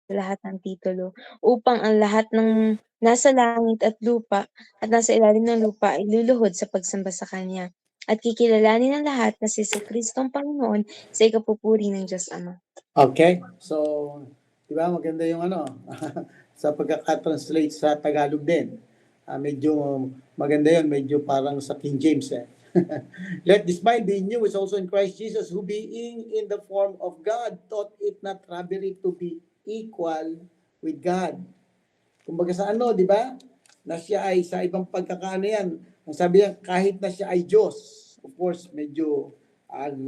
Speaker 6: lahat ng titulo, upang ang lahat ng nasa langit at lupa at nasa ilalim ng lupa ay luluhod sa pagsamba sa Kanya. At kikilalanin ng lahat na si Kristo ang Panginoon sa ikapupuri ng Diyos Ama.
Speaker 1: Okay. So, di ba maganda yung sa pagkaka-translate sa Tagalog din. Medyo maganda yun. Medyo parang sa King James, eh. Let this mind be in you is also in Christ Jesus, who being in the form of God, thought it not robbery to be equal with God. Kumbaga sa di ba? Na siya ay sa ibang pagkakaano yan. Ang sabi niya, kahit na siya ay Diyos. Of course, medyo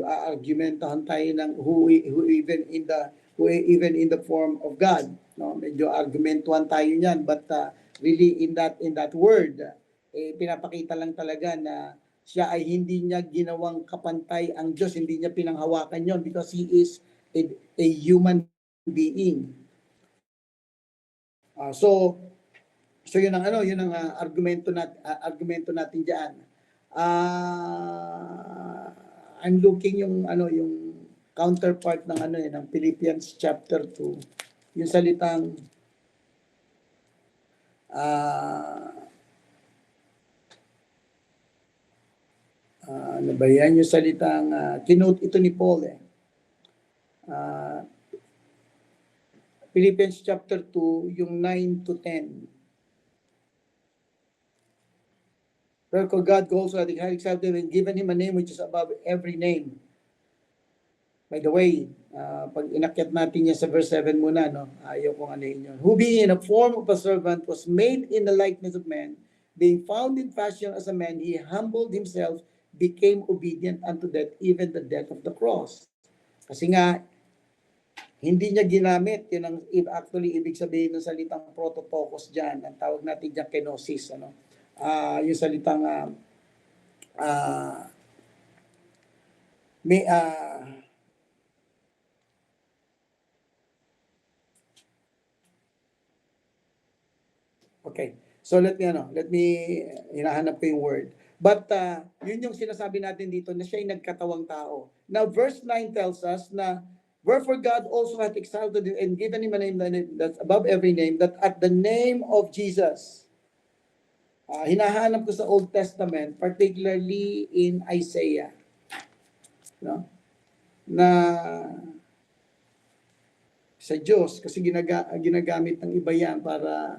Speaker 1: argumentahan tayo ng who even in the form of God. No, medyo argumentuhan tayo niyan, but really in that word, pinapakita lang talaga na siya ay hindi niya ginawang kapantay ang Diyos, hindi niya pinanghawakan yon because he is a human being. So yun ang argumento natin diyan. I'm looking yung counterpart ng ng Philippians chapter 2. Yung salitang ano ba yan? Yung salitang kinote ito ni Paul, Philippians chapter 2, yung 9 to 10. Wherefore God also hath highly exalted and given him a name which is above every name. By the way, pag inakyat natin yan sa verse 7 muna, ayaw kong yun. Who being in a form of a servant was made in the likeness of man, being found in fashion as a man, he humbled himself, became obedient unto death, even the death of the cross. Kasi nga, hindi niya ginamit, yun ang actually ibig sabihin ng salitang prototokos dyan, ang tawag natin dyan kenosis, yung salitang okay. So let me hinahanap ko yung word. But yun yung sinasabi natin dito na siya ay nagkatawang tao. Now verse 9 tells us na wherefore God also hath exalted him and given him a name that's above every name, that at the name of Jesus, hinahanap ko sa Old Testament, particularly in Isaiah, na sa Diyos, kasi ginagamit ng iba yan para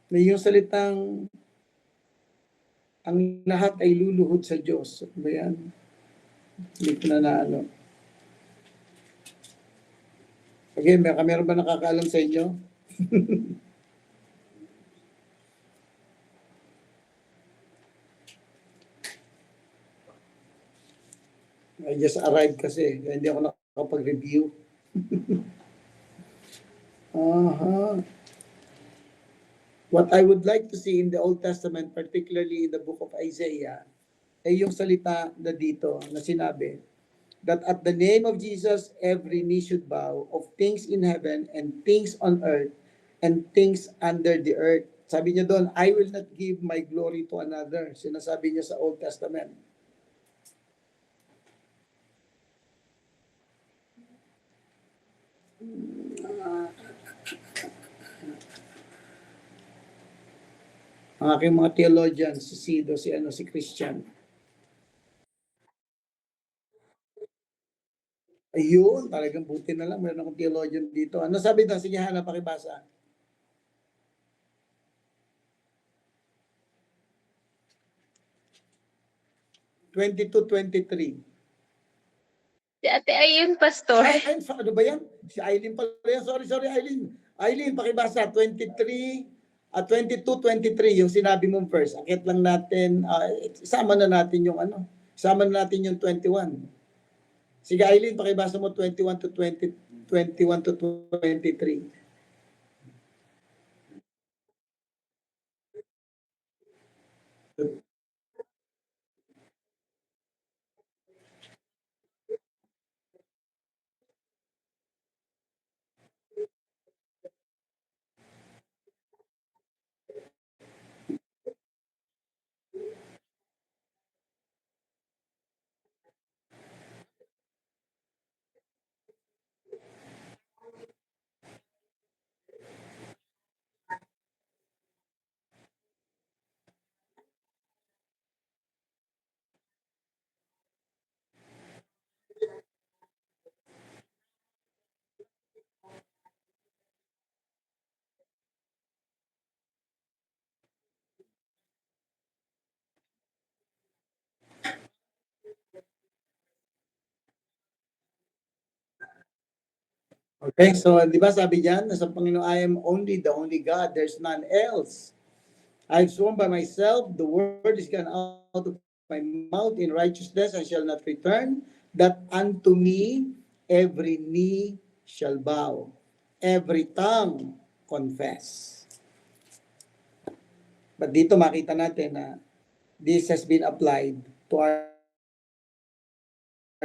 Speaker 1: na yung salitang ang lahat ay luluhod sa Diyos. Ano ba yan? Hindi ko na Okay, meron ba nakakaalam sa inyo? I just arrived kasi, kaya hindi ako nakapag-review. What I would like to see in the Old Testament, particularly in the book of Isaiah, ay yung salita na dito na sinabi, that at the name of Jesus, every knee should bow, of things in heaven and things on earth and things under the earth. Sabi niya doon, I will not give my glory to another. Sinasabi niya sa Old Testament. Ang aking mga theologian, si Sido, si Christian. Ayun, talagang buti na lang. Meron akong theologian dito. Ano sabi doon? Sige, Hana, pakibasa. (22-23).
Speaker 6: Si Ate Ayun, Pastor.
Speaker 1: Ay, ano ba yan? Si Eileen pala yan. Sorry, Eileen. Eileen, pakibasa. 22-23, yung sinabi mong verse. Akit lang natin, isama na natin yung isama na natin yung 21. Sige, Eileen, pakibasa mo 21-23. Okay, so di ba sabi diyan, sa Panginoon, I am only the only God, there's none else. I've sworn by myself, the word is gone out of my mouth in righteousness, I shall not return, that unto me every knee shall bow, every tongue confess. But dito makita natin na this has been applied to our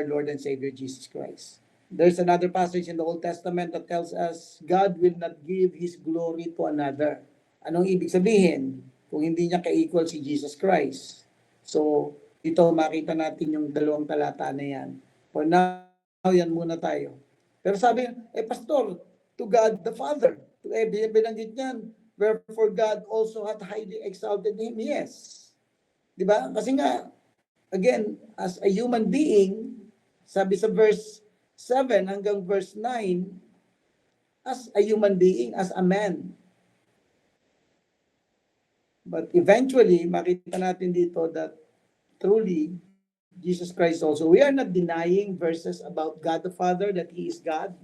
Speaker 1: Lord and Savior Jesus Christ. There's another passage in the Old Testament that tells us God will not give His glory to another. Anong ibig sabihin? Kung hindi niya ka-equal si Jesus Christ. So, dito makita natin yung dalawang talata na yan. For now, yan muna tayo. Pero sabi, Pastor, to God the Father, to binanggit niyan, wherefore God also hath highly exalted Him. Yes. Di ba? Kasi nga, again, as a human being, sabi sa verse 7 hanggang verse 9, as a human being, as a man. But eventually, makita natin dito that truly, Jesus Christ also, we are not denying verses about God the Father, that He is God.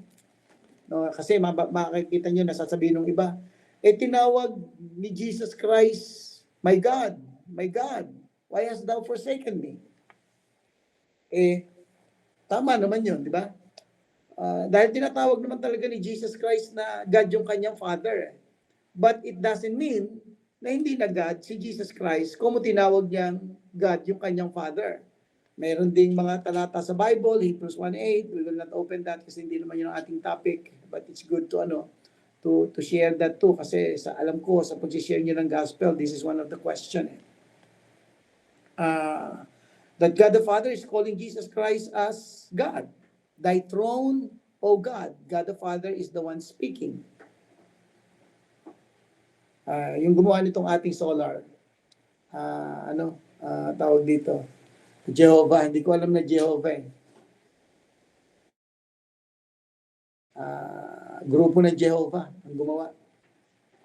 Speaker 1: No, kasi makikita nyo, nasasabihin ng iba, tinawag ni Jesus Christ, my God, why hast thou forsaken me? Tama naman yun, di ba? Dahil tinatawag naman talaga ni Jesus Christ na God yung kanyang Father. But it doesn't mean na hindi na God si Jesus Christ kung tinawag niyang God yung kanyang Father. Meron ding mga talata sa Bible, Hebrews 1:8. We will not open that kasi hindi naman yun ang ating topic. But it's good to share that too. Kasi alam ko, sa pag-share niyo ng gospel, this is one of the questions. That God the Father is calling Jesus Christ as God. Thy throne, O God. God the Father is the one speaking. Yung gumawa nitong ating solar, tawag dito? Jehovah. Hindi ko alam na Jehovah. Grupo ng Jehovah ang gumawa.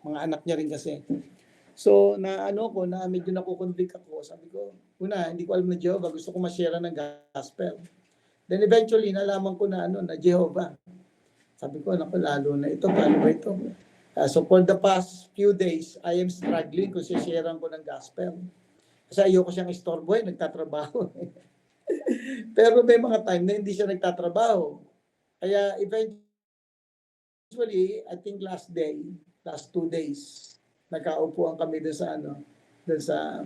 Speaker 1: Mga anak niya rin kasi. So, medyo nakukonvict ako. Sabi ko, hindi ko alam na Jehovah. Gusto ko ma-share ng gospel. Then eventually, nalaman ko na Jehovah. Sabi ko, lalo na ito. Paano ba ito? So for the past few days, I am struggling kung sharean ko ng gospel. Kasi ayoko siyang istorbo, nagtatrabaho. Pero may mga time na hindi siya nagtatrabaho. Kaya eventually, I think last 2 days, nagkaupuan kami doon sa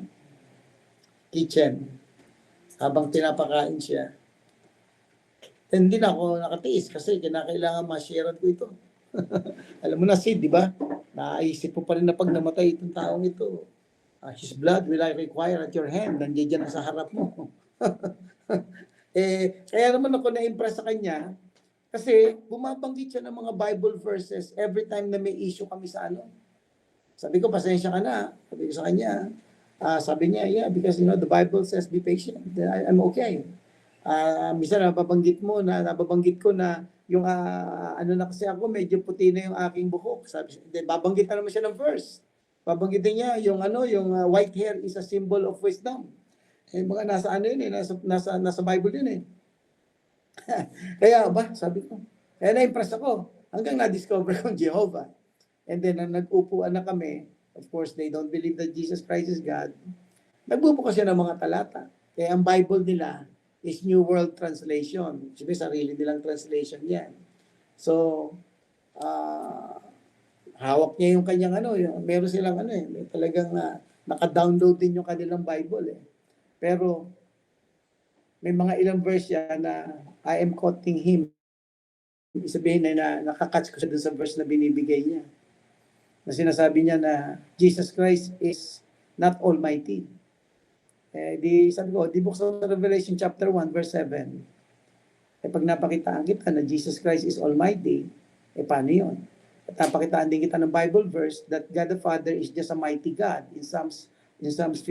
Speaker 1: kitchen habang pinapakain siya. Hindi na ako nakatiis kasi kinakailangan ma-share ko ito. Alam mo na, Sid, di ba? Naisip mo pa rin na pag namatay itong taong ito, his blood will I require at your hand. Nandiyan dyan sa harap mo. Kaya naman ako na-impress sa kanya kasi bumabanggit siya ng mga Bible verses every time na may issue kami sa Sabi ko, pasensya ka na. Sabi ko sa kanya, sabi niya, yeah, because the Bible says be patient. I'm okay. Minsan nababanggit ko na yung na kasi ako, medyo puti na yung aking buhok. Sabi, babanggit na naman siya ng verse. Babanggitin niya yung white hair is a symbol of wisdom. Mga nasa nasa Bible yun eh. Kaya sabi ko. Kaya na-impress ako. Hanggang na-discover kong Jehovah. And then, nag-upuan na kami. Of course, they don't believe that Jesus Christ is God. Nagbubukas siya ng mga talata. Kaya ang Bible nila is New World Translation. Siyempre, sarili nilang translation yan. So, hawak niya yung kanyang meron silang may talagang naka-download din yung kanilang Bible eh. Pero, may mga ilang verse yan na I am quoting him. Ibig sabihin na nakakatch ko siya dun sa verse na binibigay niya. Na sinasabi niya na Jesus Christ is not almighty. Sabi ko, di buksan sa Revelation chapter 1 verse 7. Pag napakitaan kita na Jesus Christ is almighty, paano yun? At napakitaan din kita ng Bible verse that God the Father is just a mighty God in Psalms 50.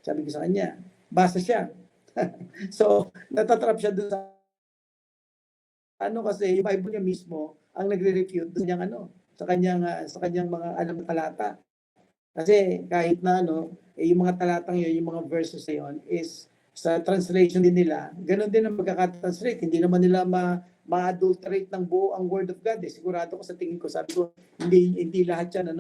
Speaker 1: Sabi ko sa kanya, basa siya. So, natatrap siya doon sa kasi yung Bible niya mismo ang nagre-refute doon sa kanyang mga alam na talata. Kasi kahit na yung mga talatang yun, yung mga verses na yun is sa translation din nila, ganun din ang pagkakatranslate. Hindi naman nila ma-adulterate ng buo ang Word of God. Sigurado ko sa tingin ko, sabi ko, hindi lahat yan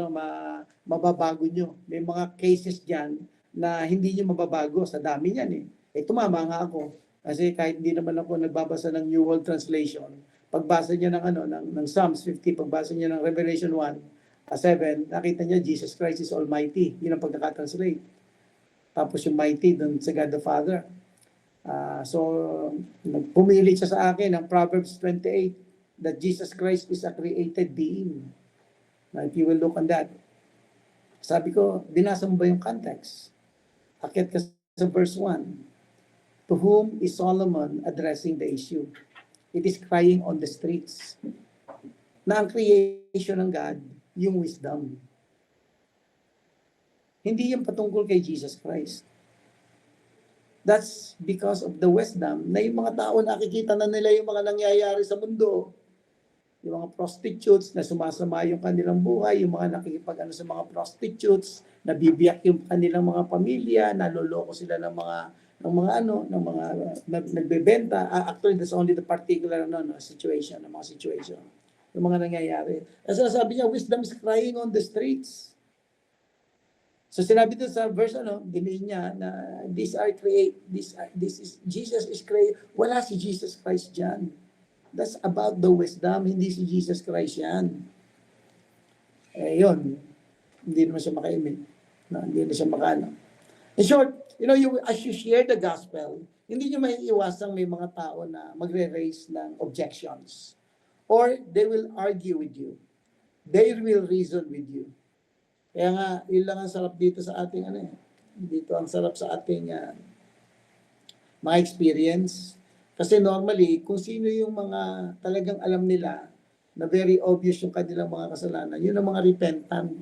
Speaker 1: mababago nyo. May mga cases dyan na hindi nyo mababago. Sa dami niyan tumama nga ako. Kasi kahit hindi naman ako nagbabasa ng New World Translation, pagbasa niya ng Psalms 50, pagbasa niya ng Revelation 1:7, nakita niya Jesus Christ is Almighty. Yun ang pagkakatranslate. Tapos yung mighty dun sa God the Father. So, pumili siya sa akin ng Proverbs 28 that Jesus Christ is a created being. Now, if you will look on that, sabi ko, binasa mo ba yung context? Akit ka sa verse 1. To whom is Solomon addressing the issue? It is crying on the streets. Na ang creation ng God, yung wisdom. Hindi yan patungkol kay Jesus Christ. That's because of the wisdom na yung mga tao nakikita na nila yung mga nangyayari sa mundo. Yung mga prostitutes na sumasama yung kanilang buhay, yung mga nakikipag sa mga prostitutes, nabibiyak yung kanilang mga pamilya, naloloko sila ng mga nagbebenta. Actually, that's only the particular situation, ng mga situation. Yung mga nangyayari. Kasi sabi niya, wisdom is crying on the streets. So sinabi dito sa verse diniin niya na this is Jesus is create. Wala si Jesus Christ diyan. That's about the wisdom, hindi si Jesus Christ yan. Yun. Hindi naman siya makaimik. Hindi na siya makano. In short, as you share the gospel, hindi niyo maiiwasang may mga tao na magre-raise ng objections. Or they will argue with you. They will reason with you. Kaya nga, yun lang ang sarap dito sa ating dito ang sarap sa ating mga experience. Kasi normally, kung sino yung mga talagang alam nila na very obvious yung kanilang mga kasalanan, yun ang mga repentant.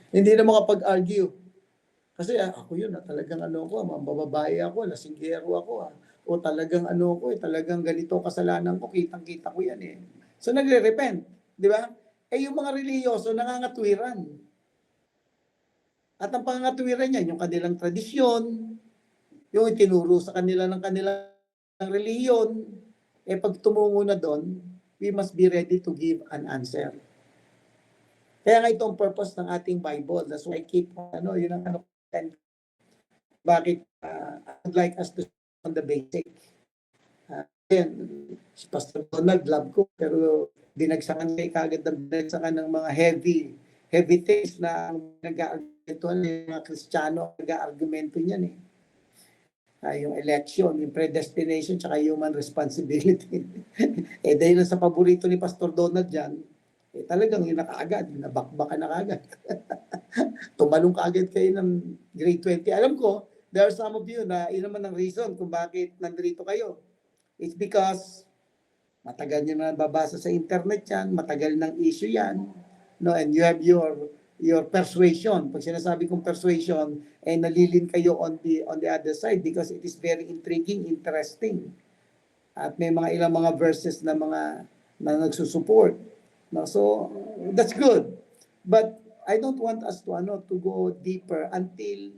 Speaker 1: Hindi na makapag-argue. Kasi ako yun, talagang mabababae ako, lasinggero ako. O talagang talagang ganito kasalanan ko, kitang-kita ko yan So nagre-repent, di ba? Yung mga reliyoso, nangangatwiran. At ang pangangatwiran niyan, yung kanilang tradisyon, yung itinuro sa kanila ng kanilang reliyon, pag tumungo na doon, we must be ready to give an answer. Kaya nga itong purpose ng ating Bible. That's why I keep, yun ang bakit I would like us to on the basic. Yan, si Pastor Donald, love ko, pero dinagsakan kay kagad ng dinagsakan ng mga heavy things na nag-aargumento ng mga Kristiyano, nag-aargumento niyan eh. Yung election, yung predestination, tsaka human responsibility. Dahil sa paborito ni Pastor Donald dyan, talagang yun na kaagad, nabakbakan na kaagad. Tumalong kaagad kayo ng grade 20. Alam ko, there are some of you na yun naman ang reason kung bakit nandito kayo. It's because matagal nyo na babasa sa internet yan, matagal ng issue yan, no? And you have your persuasion. Pag sinasabi kong persuasion, nalilin kayo on the other side because it is very intriguing, interesting. At may mga ilang mga verses na nagsusupport. No? So, that's good. But I don't want us to go deeper until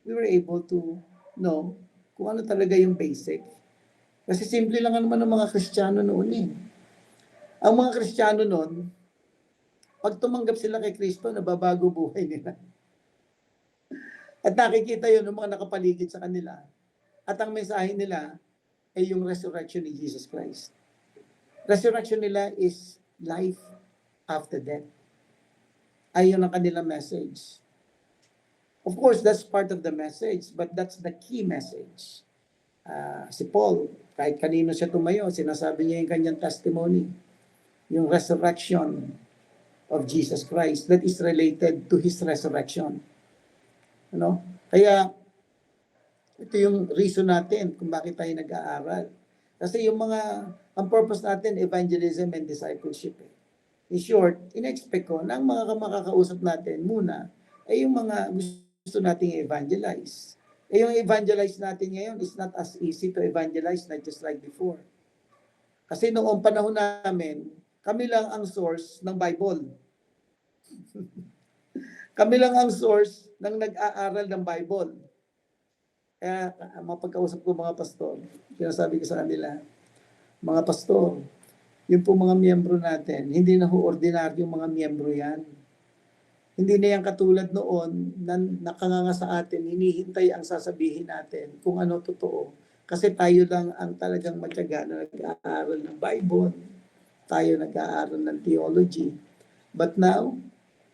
Speaker 1: we were able to know kung ano talaga yung basic. Kasi simple lang naman ng mga Kristiyano noon eh. Ang mga Kristiyano noon, pag tumanggap sila kay Kristo, nababago buhay nila. At nakikita yun ng mga nakapaligid sa kanila. At ang mensahe nila ay yung resurrection ni Jesus Christ. Resurrection nila is life after death. Ayun ang kanilang message. Of course, that's part of the message, but that's the key message. Si Paul, kahit kanino siya tumayo, sinasabi niya yung kanyang testimony, yung resurrection of Jesus Christ that is related to His resurrection. Kaya, ito yung reason natin kung bakit tayo nag-aaral. Kasi ang purpose natin, evangelism and discipleship. In short, in-expect ko na ang mga makakausap natin muna ay yung mga gusto nating evangelize. Yung evangelize natin ngayon is not as easy to evangelize not just like before. Kasi noong panahon namin, kami lang ang source ng Bible. Kami lang ang source ng nag-aaral ng Bible. Kaya mapagkausap ko mga pastor, sinasabi ko sa kanila, mga pastor, yung po mga miyembro natin, hindi na ordinaryong mga miyembro yan. Hindi na yan katulad noon na nakanganga sa atin, hinihintay ang sasabihin natin kung ano totoo. Kasi tayo lang ang talagang matyaga na nag-aaral ng Bible. Tayo nag-aaral ng theology. But now,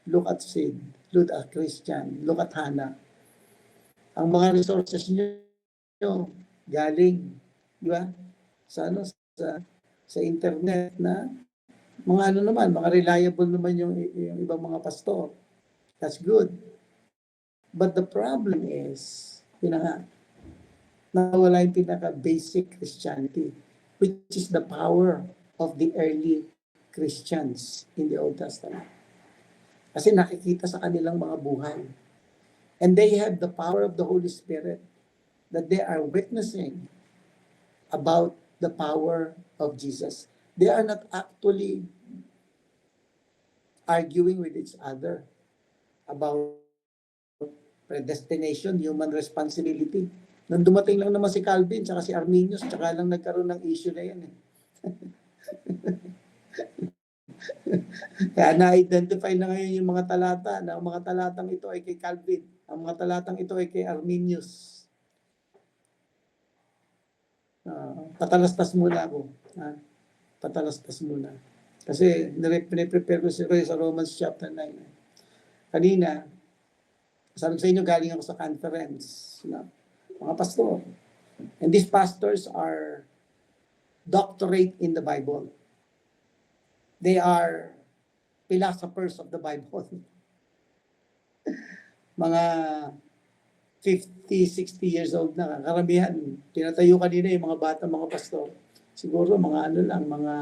Speaker 1: look at Sid, look at Christian, look at Hannah. Ang mga resources nyo galing, di ba? Sa internet na mga mga reliable naman yung ibang mga pastor. That's good. But the problem is, nawala yung pinaka-basic Christianity, which is the power of the early Christians in the Old Testament. Kasi nakikita sa kanilang mga buhay. And they have the power of the Holy Spirit that they are witnessing about the power of Jesus. They are not actually arguing with each other about predestination, human responsibility. Nung dumating lang naman si Calvin, tsaka si Arminius, tsaka lang nagkaroon ng issue na yan. Kaya na-identify na ngayon yung mga talata, na ang mga talatang ito ay kay Calvin, ang mga talatang ito ay kay Arminius. Patalastas muna ako. Patalastas muna. Kasi piniprepare ko sa Romans chapter 9. Kanina, sabi sa inyo, galing ako sa conference. Mga pastor. And these pastors are doctorate in the Bible. They are philosophers of the Bible. Mga 50, 60 years old na. Karamihan, tinatayo kanina yung mga bata, mga pastor. Siguro mga mga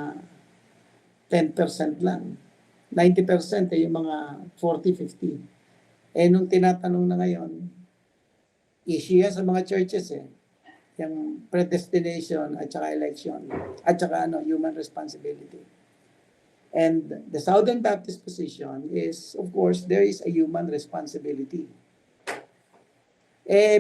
Speaker 1: 10% lang. 90% ay yung mga 40, 50. Nung tinatanong na ngayon, issue yan sa mga churches yung predestination at saka election at saka human responsibility. And the Southern Baptist position is, of course, there is a human responsibility.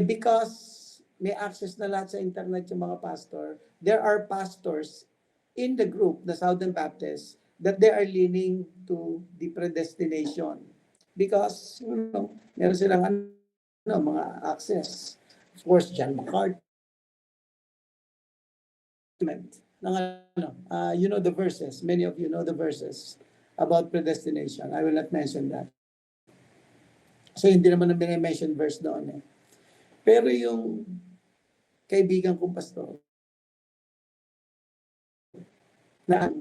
Speaker 1: Because may access na lahat sa internet yung mga pastor, there are pastors in the group, the Southern Baptist, that they are leaning to the predestination. Because, meron silang mga access. Of course, John MacArthur, ng you know the verses. Many of you know the verses about predestination. I will not mention that. Kasi hindi naman ang mention verse doon eh. Pero yung kaibigan kong pastor, na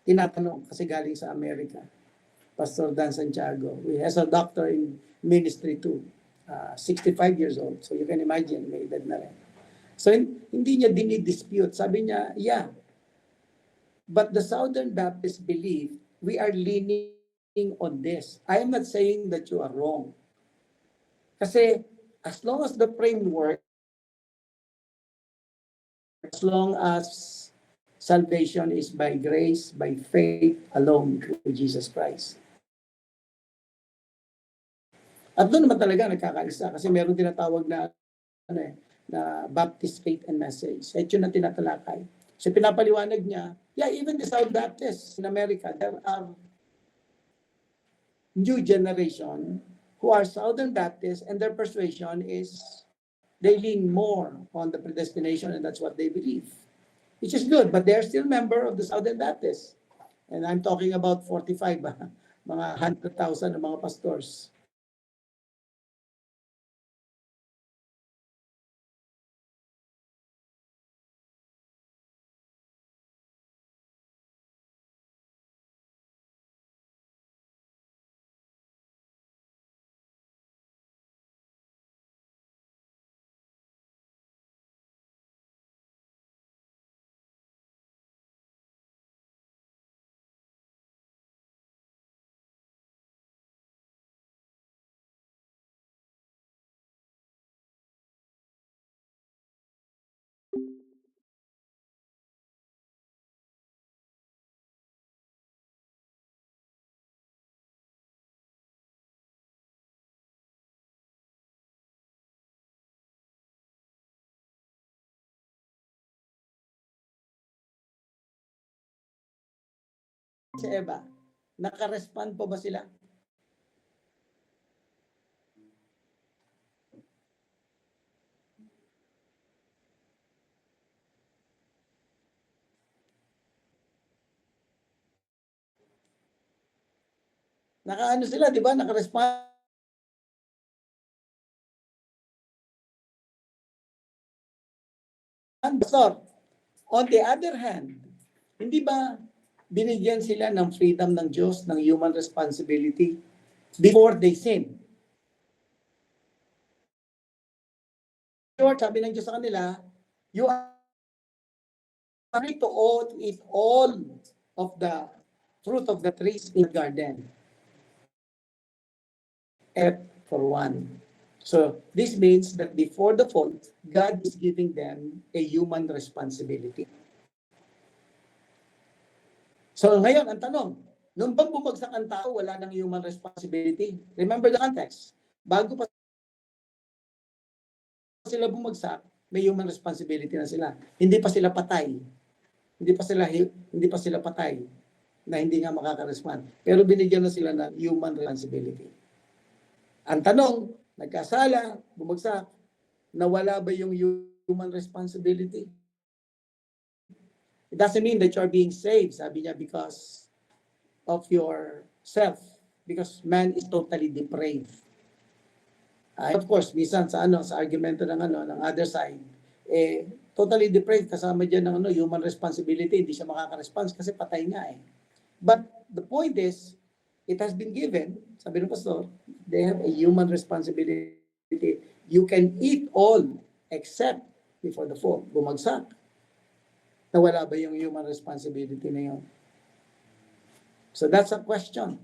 Speaker 1: tinatanong kasi galing sa Amerika, Pastor Dan Santiago. He has a doctor in ministry too. 65 years old. So you can imagine, may edad na rin. So hindi niya dinidispute. Sabi niya, yeah. But the Southern Baptists believe we are leaning on this. I am not saying that you are wrong. Kasi as long as the framework, as long as salvation is by grace, by faith alone through Jesus Christ. At doon naman talaga nagkakaisa kasi meron tinatawag na na Baptist Faith and Message. At yun ang tinatalakay. So pinapaliwanag niya, yeah, even the South Baptists in America, there are new generation who are Southern Baptists and their persuasion is they lean more on the predestination and that's what they believe. Which is good, but they're still member of the Southern Baptists. And I'm talking about 45, mga 100,000 ng mga pastors. Si Eva, naka-respond po ba sila? Naka-ano sila, di ba? Naka-respond. Pastor, on the other hand, hindi ba binigyan sila ng freedom ng Diyos, ng human responsibility before they sin? Sabi ng Diyos sa kanila, you are free to eat all of the fruit of the trees in the garden. Except for one. So this means that before the fall, God is giving them a human responsibility. So ngayon, ang tanong, nung bang bumagsak ang tao, wala nang human responsibility? Remember the context. Bago pa sila bumagsak, may human responsibility na sila. Hindi pa sila patay. Hindi pa sila patay na hindi nga makaka-respond. Pero binigyan na sila ng human responsibility. Ang tanong, nagkasala, bumagsak, nawala ba yung human responsibility? It doesn't mean that you're being saved, sabi niya, because of yourself. Because man is totally depraved. Of course, minsan sa argumento ng other side, totally depraved, kasama dyan ng human responsibility, hindi siya makaka-response kasi patay nga eh. But the point is, it has been given, sabi ng pastor, they have a human responsibility. You can eat all except before the fall. Bumagsak. Nawala ba yung human responsibility na yun? So that's a question.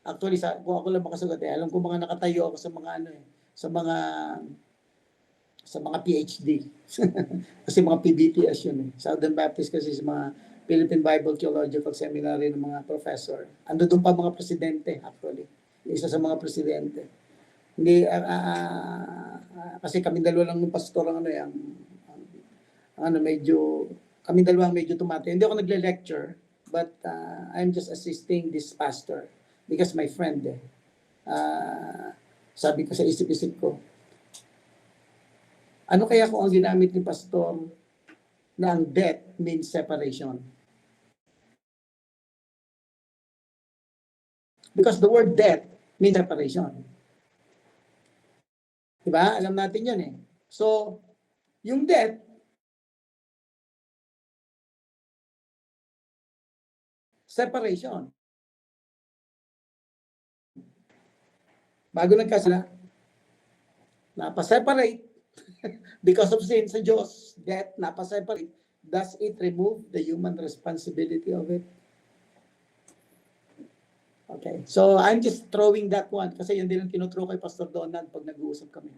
Speaker 1: Actually, kung ako lang makasagot, alam ko mga nakatayo ako sa mga sa mga PhD. Kasi mga PBTS yun eh. Southern Baptist kasi sa mga Philippine Bible Theological Seminary ng mga professor. Ando doon pa mga presidente actually. Isa sa mga presidente. Hindi kasi kami dalawa lang ng pastor ang medyo kami dalawang medyo tumate. Hindi ako nagle-lecture, but I'm just assisting this pastor because my friend sabi ko sa isip-isip ko, ano kaya kung ang ginamit ni pastor na ang death means separation. Because the word death means separation. Diba? Alam natin yun eh. So, yung death, separation. Bago nagkasala, napaseparate because of sin sa Diyos, death, napaseparate. Does it remove the human responsibility of it? Okay. So, I'm just throwing that one kasi yun din ang tinuturo kay Pastor Donald pag nag-uusap kami.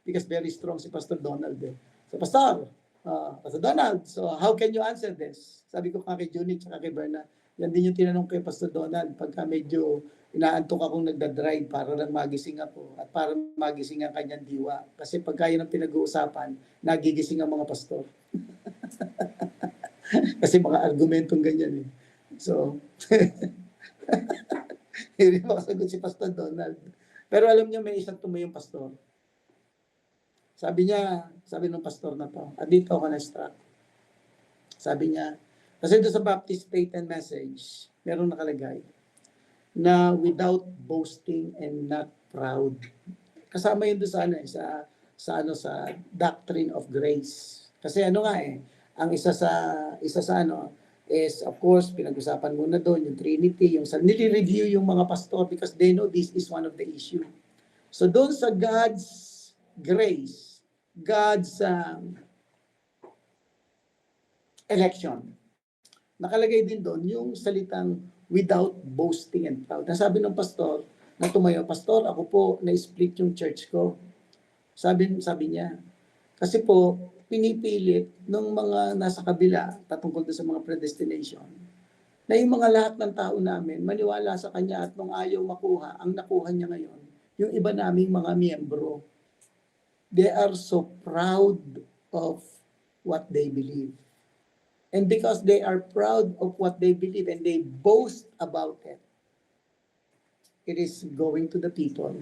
Speaker 1: Because very strong si Pastor Donald. Eh. So, Pastor Donald, so how can you answer this? Sabi ko kay Junit at kay Berna, yan din yung tinanong kay Pastor Donald pagka medyo inaantok akong nagdadrive para lang magising ako at para magising ang kanyang diwa. Kasi pagka yun ang pinag-uusapan, nagigising ang mga pastor. Kasi mga argumentong ganyan eh. So, hindi makasagot si Pastor Donald. Pero alam niyo, may isang tumayong pastor. Sabi ng pastor na to, dito ako na-struck. Sabi niya, kasi doon sa Baptist Faith and Message, meron nakalagay na without boasting and not proud. Kasama yun doon sa doctrine of grace. Kasi ang isa sa is of course pinag-usapan muna doon yung Trinity, yung nili-review yung mga pastor because they know this is one of the issue. So doon sa God's grace, God's election, nakalagay din doon yung salitang without boasting and proud. Nasabi ng pastor na tumayo, Pastor, ako po na-split yung church ko. Sabi niya, kasi po pinipilit ng mga nasa kabila patungkol sa mga predestination na yung mga lahat ng tao namin maniwala sa kanya at nung ayaw makuha, ang nakuha niya ngayon, yung iba naming mga miyembro. They are so proud of what they believe. And because they are proud of what they believe and they boast about it, it is going to the people.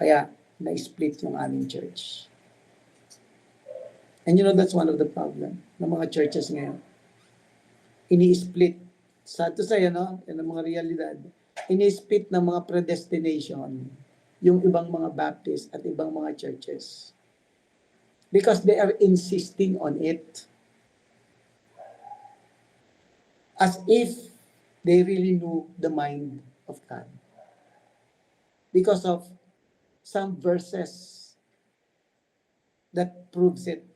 Speaker 1: Kaya na-split yung aming church. And you know, that's one of the problem ng mga churches ngayon. Ini-split. Sad to say, yan ang mga realidad. Ini-split ng mga predestination yung ibang mga Baptist at ibang mga churches. Because they are insisting on it. As if they really knew the mind of God. Because of some verses that proves it.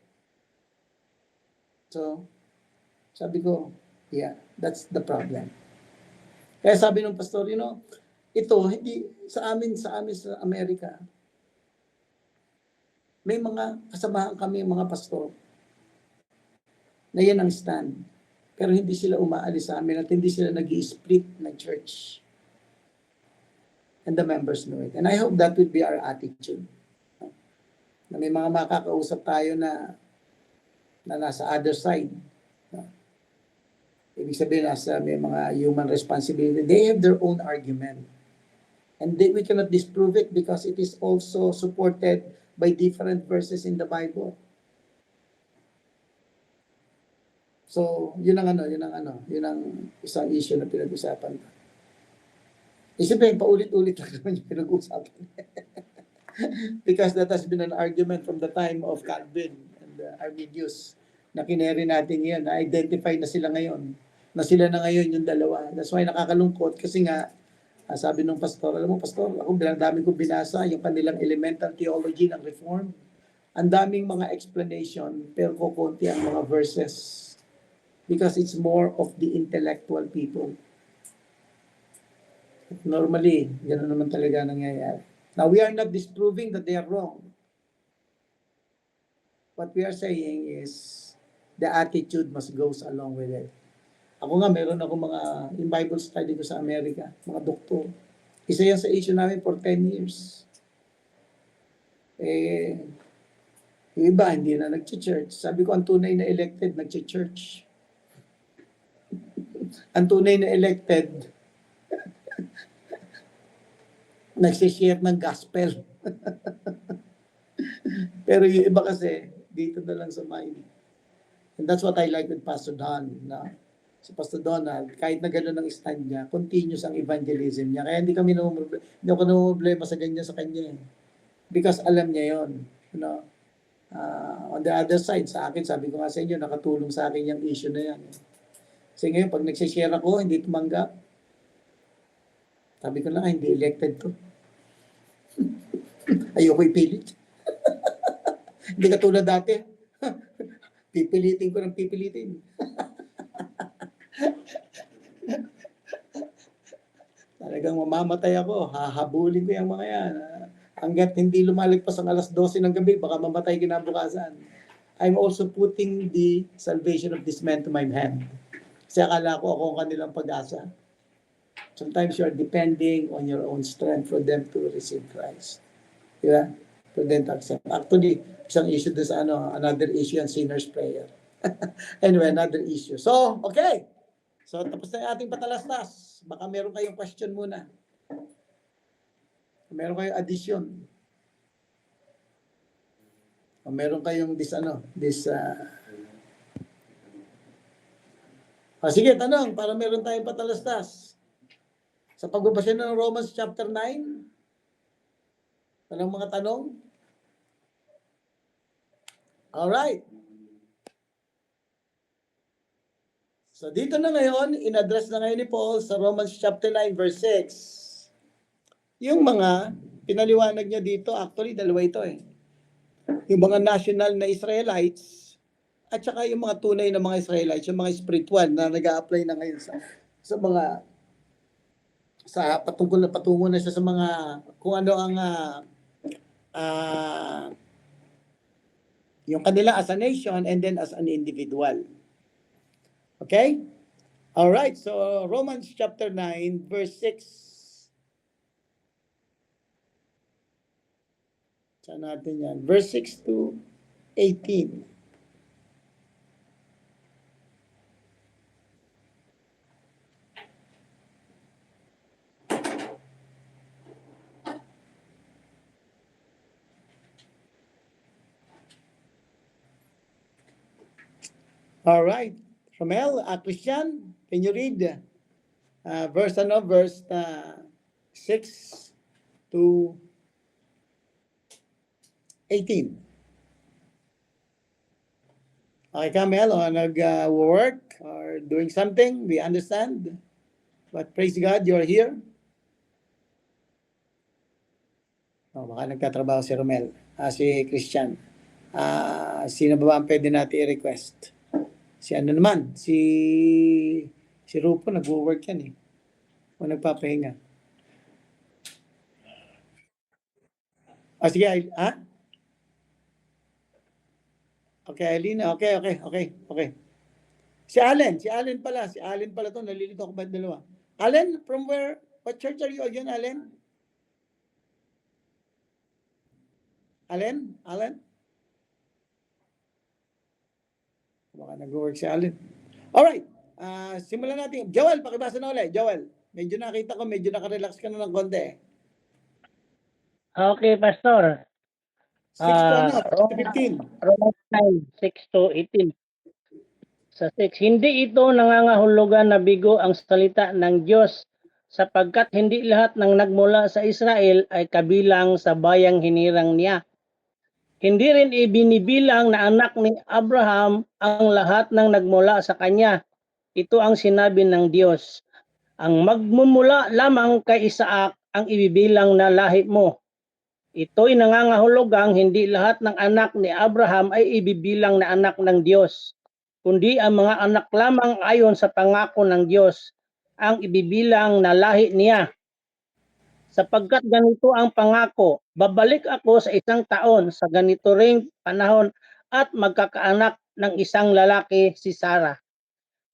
Speaker 1: So, sabi ko, yeah, that's the problem. Kaya sabi ng pastor, ito, hindi, sa amin sa Amerika, may mga kasamahan kami, mga pastor, na yan ang stand. Pero hindi sila umaalis sa amin at hindi sila nag-i-split na church. And the members know it. And I hope that would be our attitude. Na may mga makakausap tayo na nasa other side. Ibig sabihin, may mga human responsibility. They have their own argument. And we cannot disprove it because it is also supported by different verses in the Bible. So, yun ang isang issue na pinag-usapan. Isipin, paulit-ulit lang naman yung pinag-usapan. Because that has been an argument from the time of Calvin and Arminius na kineri natin ngayon, na-identify na sila ngayon, na sila na ngayon yung dalawa. That's why nakakalungkot kasi nga, sabi ng pastor, alam mo pastor, ako bilang dami ko binasa yung kanilang elemental theology ng Reform. Ang daming mga explanation, pero kukunti ang mga verses. Because it's more of the intellectual people. Normally, gano'n naman talaga nangyayari. Now, we are not disproving that they are wrong. What we are saying is, the attitude must goes along with it. Ako nga, meron ako yung Bible study ko sa Amerika, mga doktor. Isa yan sa issue namin for 10 years. Yung iba, hindi na nag-church. Sabi ko, ang tunay na elected, nag-church. Ang tunay na elected, nagsishare ng gospel. Pero yung iba kasi, dito na lang sa mind. And that's what I like with Pastor Don. No? Si Pastor Donald, kahit na gano'n ang stand niya, continuous ang evangelism niya. Kaya hindi ako namumblema sa ganyan sa kanya. Because alam niya yon. You know? On the other side, sa akin, sabi ko nga sa inyo, nakatulong sa akin yung issue na yan. Kasi ngayon, pag nagsishare ako, hindi tumanggap. Sabi ko lang, hindi elected to. Ayoko ipilit. Hindi katulad dati. Pipilitin ko ng pipilitin. Talagang mamamatay ako. Hahabulin ko yung mga yan. Hanggat hindi lumalagpas ang alas 12 ng gabi, baka mamatay kinabukasan. I'm also putting the salvation of this man to my hand. Kasi akala ko ako ang kanilang pag-asa. Sometimes you are depending on your own strength for them to receive Christ. Diba? For them to accept. Actually, isang issue doon sa another issue ang sinner's prayer. Anyway, another issue. So, okay. So, tapos na yung ating patalastas. Baka meron kayong question muna. Meron kayong addition. O meron kayong sige, tanong, para meron tayong patalastas. Sa pagbabasa ng Romans chapter 9, walang mga tanong? Alright. So dito na ngayon, in-address na ngayon ni Paul sa Romans chapter 9 verse 6. Yung mga pinaliwanag niya dito, actually dalawa ito eh. Yung mga national na Israelites at saka yung mga tunay na mga Israelites, yung mga spiritual na nag-a-apply na ngayon sa mga patungo na siya sa mga kung ano ang yung kanila as a nation and then as an individual. Okay? All right. So Romans chapter 9 verse 6. Saan natin yan? Verse 6 to 18. All right. Romel, Christian, can you read verse 6 to 18? Okay ka, Mel, o nag-work or doing something? We understand. But praise God, you're here. Baka nagtatrabaho si Romel. Si Christian. Sino ba ang pwede natin i-request? Si ano naman? Si Rupo, nag-work yan eh. O nagpapahinga. Sige, Okay, Eileen. Okay. Si Allen pala to. Nalilito ako ba dalawa? Allen, from where? What church are you again, Allen? Allen? Baka nag-work si Allen. Alright. Simulan natin. Joel, pakibasa na ulit. Joel, medyo nakita ko, medyo nakarelax ka na ng konti.
Speaker 2: Okay, Pastor.
Speaker 1: 6 to 15.
Speaker 2: Romans 9, 6 to 18. Sa 6, hindi ito nangangahulugan na bigo ang salita ng Diyos sapagkat hindi lahat ng nagmula sa Israel ay kabilang sa bayang hinirang niya. Hindi rin ibinibilang na anak ni Abraham ang lahat ng nagmula sa kanya. Ito ang sinabi ng Diyos. Ang magmumula lamang kay Isaac ang ibibilang na lahi mo. Ito'y nangangahulugang hindi lahat ng anak ni Abraham ay ibibilang na anak ng Diyos, kundi ang mga anak lamang ayon sa pangako ng Diyos ang ibibilang na lahi niya. Sapagkat ganito ang pangako, babalik ako sa 1 taon sa ganito ring panahon at magkakaanak ng isang lalaki si Sarah.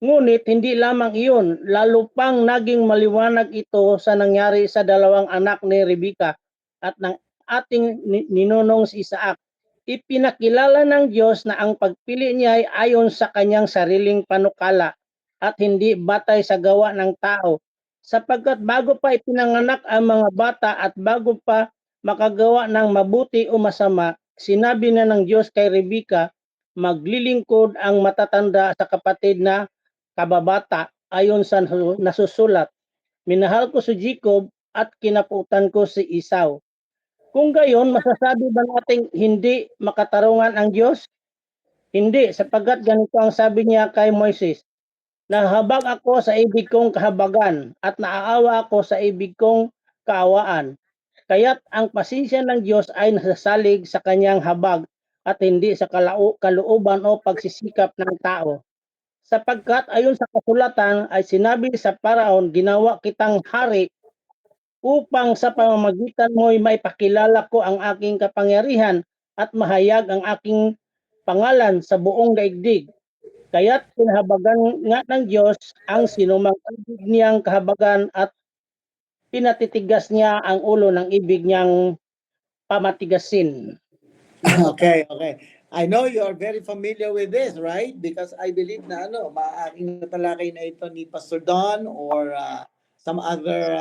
Speaker 2: Ngunit hindi lamang iyon, lalo pang naging maliwanag ito sa nangyari sa dalawang anak ni Rebecca at ng ating ninunong si Isaac. Ipinakilala ng Diyos na ang pagpili niya ay ayon sa kanyang sariling panukala at hindi batay sa gawa ng tao. Sapagkat bago pa ipinanganak ang mga bata at bago pa makagawa ng mabuti o masama, sinabi na ng Diyos kay Rebecca maglilingkod ang matatanda sa kapatid na kababata ayon sa nasusulat. Minahal ko si Jacob at kinaputan ko si Esau. Kung gayon, masasabi ba nating hindi makatarungan ang Diyos? Hindi, sapagkat ganito ang sabi niya kay Moises, nahabag ako sa ibig kong kahabagan at naaawa ako sa ibig kong kaawaan. Kaya't ang pasensya ng Diyos ay nasasalig sa kanyang habag at hindi sa kalooban o pagsisikap ng tao. Sapagkat ayon sa kasulatan ay sinabi sa Paraon, ginawa kitang hari upang sa pamamagitan mo'y maipakilala ko ang aking kapangyarihan at mahayag ang aking pangalan sa buong daigdig. Kaya't pinahabagan nga ng Diyos ang sinumang ibig niyang kahabagan at pinatitigas niya ang ulo ng ibig niyang pamatigasin.
Speaker 1: Okay, okay. I know you are very familiar with this, right? Because I believe na maaaring natalakay na ito ni Pastor Don or some other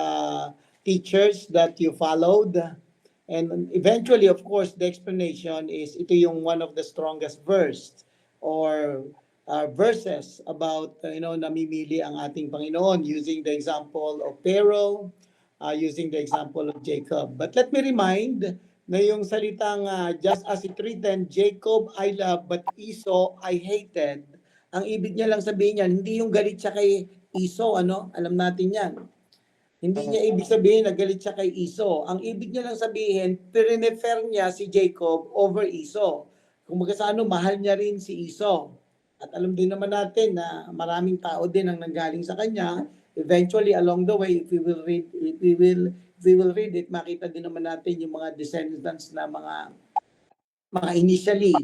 Speaker 1: teachers that you followed. And eventually, of course, the explanation is ito yung one of the strongest verse or verses about, namimili ang ating Panginoon using the example of Pharaoh, using the example of Jacob. But let me remind na yung salitang just as it written, Jacob I love but Esau I hated. Ang ibig niya lang sabihin niyan, hindi yung galit siya kay Esau, alam natin yan. Hindi niya ibig sabihin na galit siya kay Esau. Ang ibig niya lang sabihin, prefer niya si Jacob over Esau. Kung sa mahal niya rin si Esau. At alam din naman natin na maraming tao din ang nanggaling sa kanya. Eventually, along the way, if we will read it, makita din naman natin yung mga descendants na mga initially,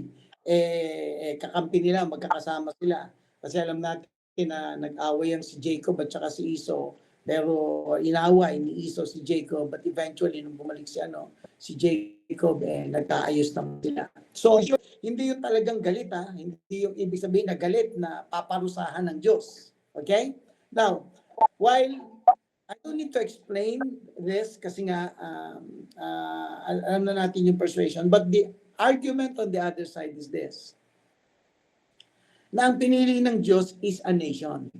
Speaker 1: kakampi nila, magkakasama sila. Kasi alam natin na nag-away ang si Jacob at saka si Esau. Pero inaway ni Esau si Jacob, but eventually nung bumalik si Jacob, nagkaayos naman sila. So sure, hindi yung talagang galit hindi yung ibig sabihin na galit na paparusahan ng Diyos. Okay? Now, while I don't need to explain this kasi nga alam na natin yung persuasion, but the argument on the other side is this. Na ang pinili ng Diyos is a nation.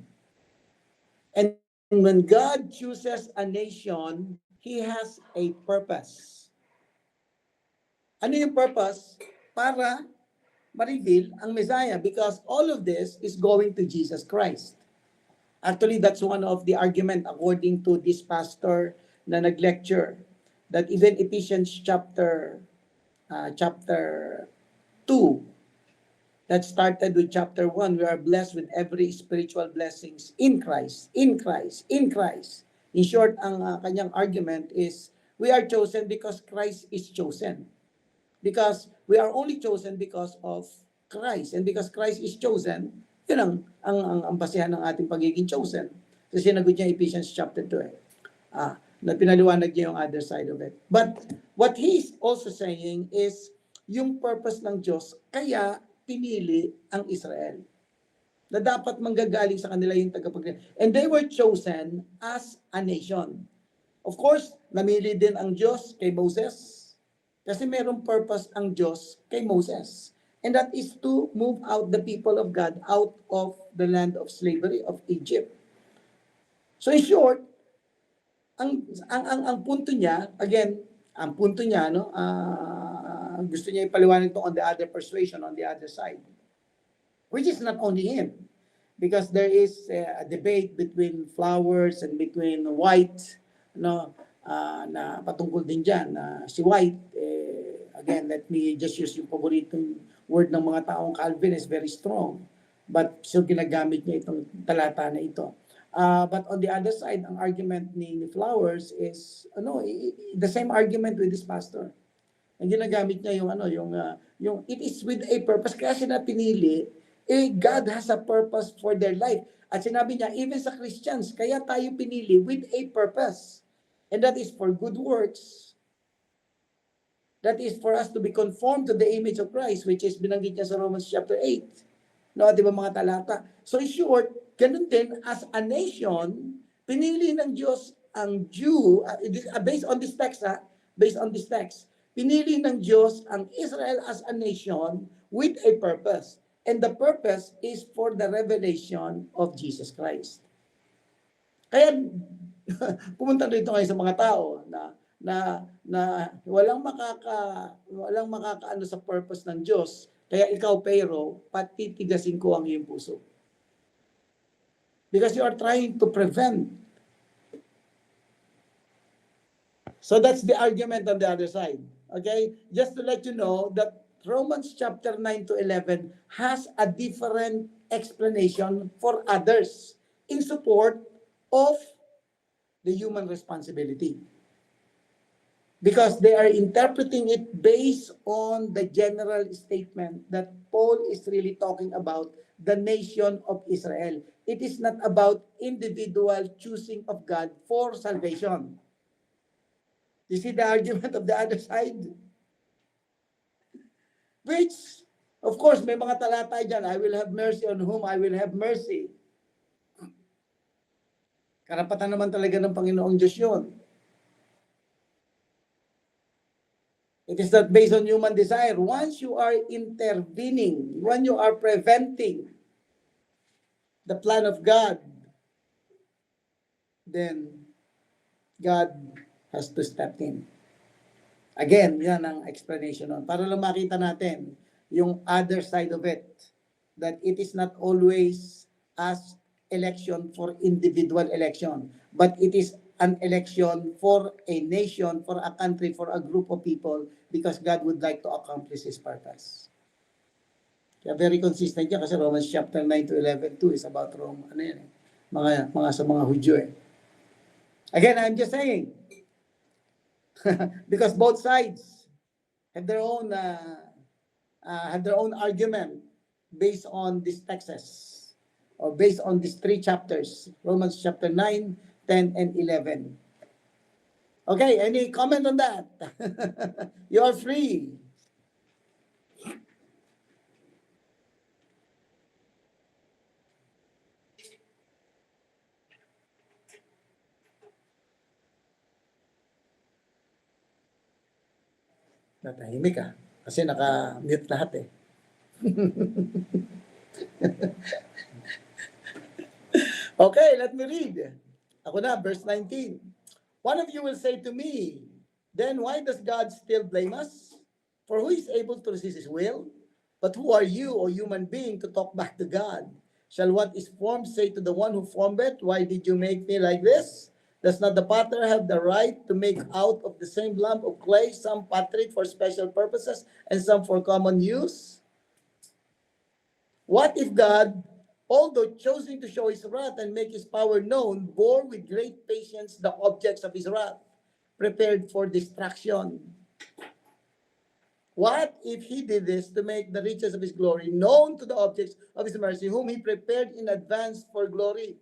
Speaker 1: And when God chooses a nation, He has a purpose. Ano yung purpose? Para ma-reveal ang Messiah because all of this is going to Jesus Christ. Actually, that's one of the argument according to this pastor na nag-lecture that even Ephesians chapter 2 that started with chapter 1, we are blessed with every spiritual blessings in Christ, in Christ, in Christ. In short, ang kanyang argument is, we are chosen because Christ is chosen. Because we are only chosen because of Christ. And because Christ is chosen, yun ang basihan ng ating pagiging chosen. Kasi sinagot niya Ephesians chapter 2. Na pinaliwanag niya yung other side of it. But what he's also saying is, yung purpose ng Diyos, kaya pinili ang Israel. Na dapat manggagaling sa kanila yung tagapagligtas. And they were chosen as a nation. Of course, namili din ang Diyos kay Moses. Kasi mayroong purpose ang Diyos kay Moses. And that is to move out the people of God out of the land of slavery of Egypt. So in short, ang punto niya, again, ang punto niya, gusto niya ipaliwanag ito on the other persuasion, on the other side. Which is not only him. Because there is a debate between Flowers and between White, na patungkol din dyan. Si White, again, let me just use yung paboritong word ng mga taong Calvinist, very strong. But so ginagamit niya itong talata na ito. But on the other side, ang argument ni Flowers is the same argument with this pastor. Ang ginagamit niya yung it is with a purpose. Kaya sila pinili, God has a purpose for their life. At sinabi niya, even sa Christians, kaya tayo pinili with a purpose. And that is for good works. That is for us to be conformed to the image of Christ, which is binanggit niya sa Romans chapter 8. Di ba mga talata? So in short, ganun din, as a nation, pinili ng Diyos ang Jew, based on this text, pinili ng Diyos ang Israel as a nation with a purpose. And the purpose is for the revelation of Jesus Christ. Kaya pumunta dito ngayon sa mga tao na walang makakaano sa purpose ng Diyos. Kaya ikaw, pero patitigasin ko ang iyong puso. Because you are trying to prevent. So that's the argument on the other side. Okay? Just to let you know that Romans chapter 9 to 11 has a different explanation for others in support of the human responsibility. Because they are interpreting it based on the general statement that Paul is really talking about the nation of Israel. It is not about individual choosing of God for salvation. You see the argument of the other side? Which, of course, may mga talata dyan, I will have mercy on whom I will have mercy. Karapatan naman talaga ng Panginoong Diyos yun. It is not based on human desire. Once you are intervening, when you are preventing the plan of God, then God has to step in. Again, yan ang explanation nun. Para lang makita natin yung other side of it. That it is not always as election for individual election, but it is an election for a nation, for a country, for a group of people, because God would like to accomplish His purpose. Kaya very consistent yan kasi Romans chapter 9 to 11 too is about Rome. Ano yan eh? Mga sa mga Hudyo eh. Again, I'm just saying, because both sides have their own argument based on these texts or based on these three chapters, Romans chapter 9, 10, and 11. Okay, any comment on that? You are free. Natahimik ah. Kasi naka-mute lahat eh. Okay, let me read. Ako na, verse 19. One of you will say to me, then why does God still blame us? For who is able to resist His will? But who are you, O human being, to talk back to God? Shall what is formed say to the one who formed it, why did you make me like this? Does not the potter have the right to make out of the same lump of clay some pottery for special purposes and some for common use? What if God, although choosing to show His wrath and make His power known, bore with great patience the objects of His wrath, prepared for destruction? What if He did this to make the riches of His glory known to the objects of His mercy, whom He prepared in advance for glory?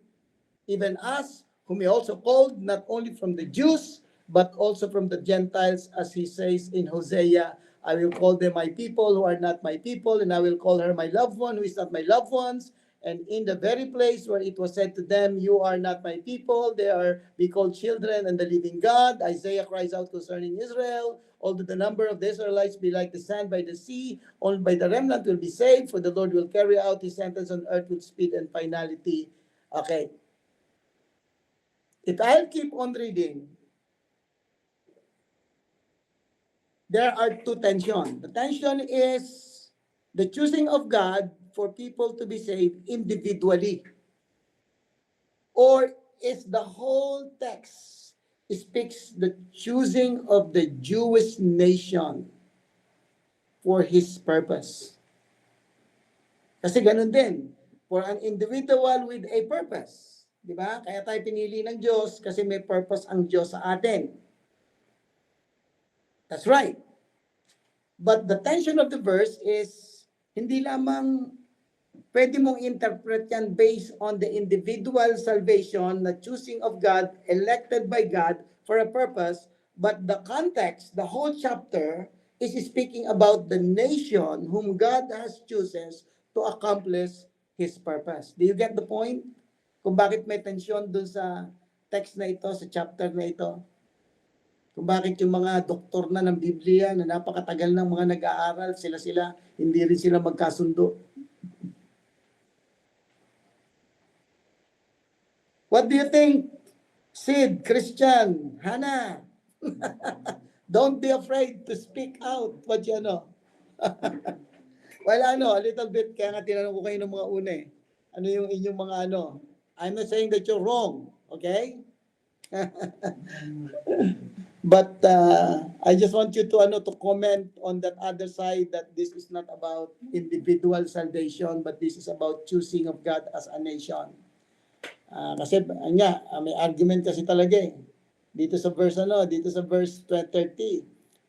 Speaker 1: Even us, whom He also called, not only from the Jews, but also from the Gentiles, as He says in Hosea, I will call them my people who are not my people, and I will call her my loved one who is not my loved ones. And in the very place where it was said to them, you are not my people, they are be called children and the living God, Isaiah cries out concerning Israel, although the number of the Israelites be like the sand by the sea, only by the remnant will be saved, for the Lord will carry out His sentence on earth with speed and finality. Okay. If I'll keep on reading, there are two tensions. The tension is the choosing of God for people to be saved individually. Or is the whole text speaks the choosing of the Jewish nation for His purpose. Kasi ganun din, for an individual with a purpose. Di ba? Kaya tayo pinili ng Diyos kasi may purpose ang Diyos sa atin. That's right. But the tension of the verse is hindi lamang pwede mong interpret yan based on the individual salvation, the choosing of God, elected by God for a purpose, but the context, the whole chapter, is speaking about the nation whom God has chooses to accomplish His purpose. Do you get the point? Kung bakit may tension dun sa text na ito, sa chapter na ito? Kung bakit yung mga doktor na ng Biblia na napakatagal ng mga nag-aaral, sila, hindi rin sila magkasundo. What do you think, Sid, Christian, Hannah? Don't be afraid to speak out what you know. Well, a little bit, kaya nga tinanong ko kayo ng mga una eh. Ano yung inyong mga I'm not saying that you're wrong, okay? But I just want you to comment on that other side that this is not about individual salvation, but this is about choosing of God as a nation. Kasi may argument kasi talaga eh. Dito sa verse 30,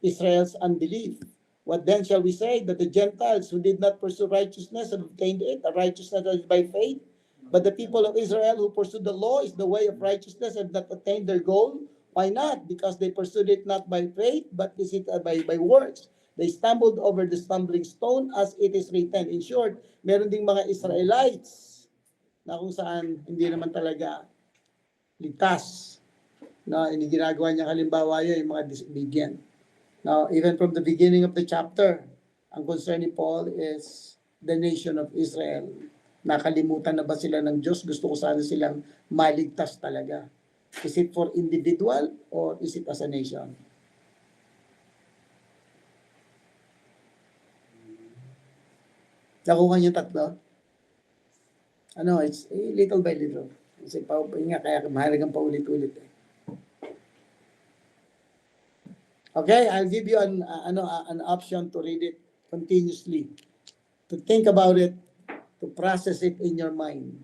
Speaker 1: Israel's unbelief. What then shall we say that the Gentiles who did not pursue righteousness have obtained it, a righteousness that is by faith? But the people of Israel who pursued the law is the way of righteousness have not attained their goal. Why not? Because they pursued it not by faith, but is it by works. They stumbled over the stumbling stone as it is written. In short, meron ding mga Israelites na kung saan hindi naman talaga ligtas. No, hindi ginagawa niya halimbawa yung mga disobedient. Now, even from the beginning of the chapter, ang concern ni Paul is the nation of Israel. Nakalimutan na ba sila ng Diyos? Gusto ko sana silang maligtas talaga. Is it for individual or is it as a nation? Nakuha niyo tatlo? It's little by little. Kasi kaya mahalagang paulit-ulit eh. Okay, I'll give you an option to read it continuously, to think about it, to process it in your mind.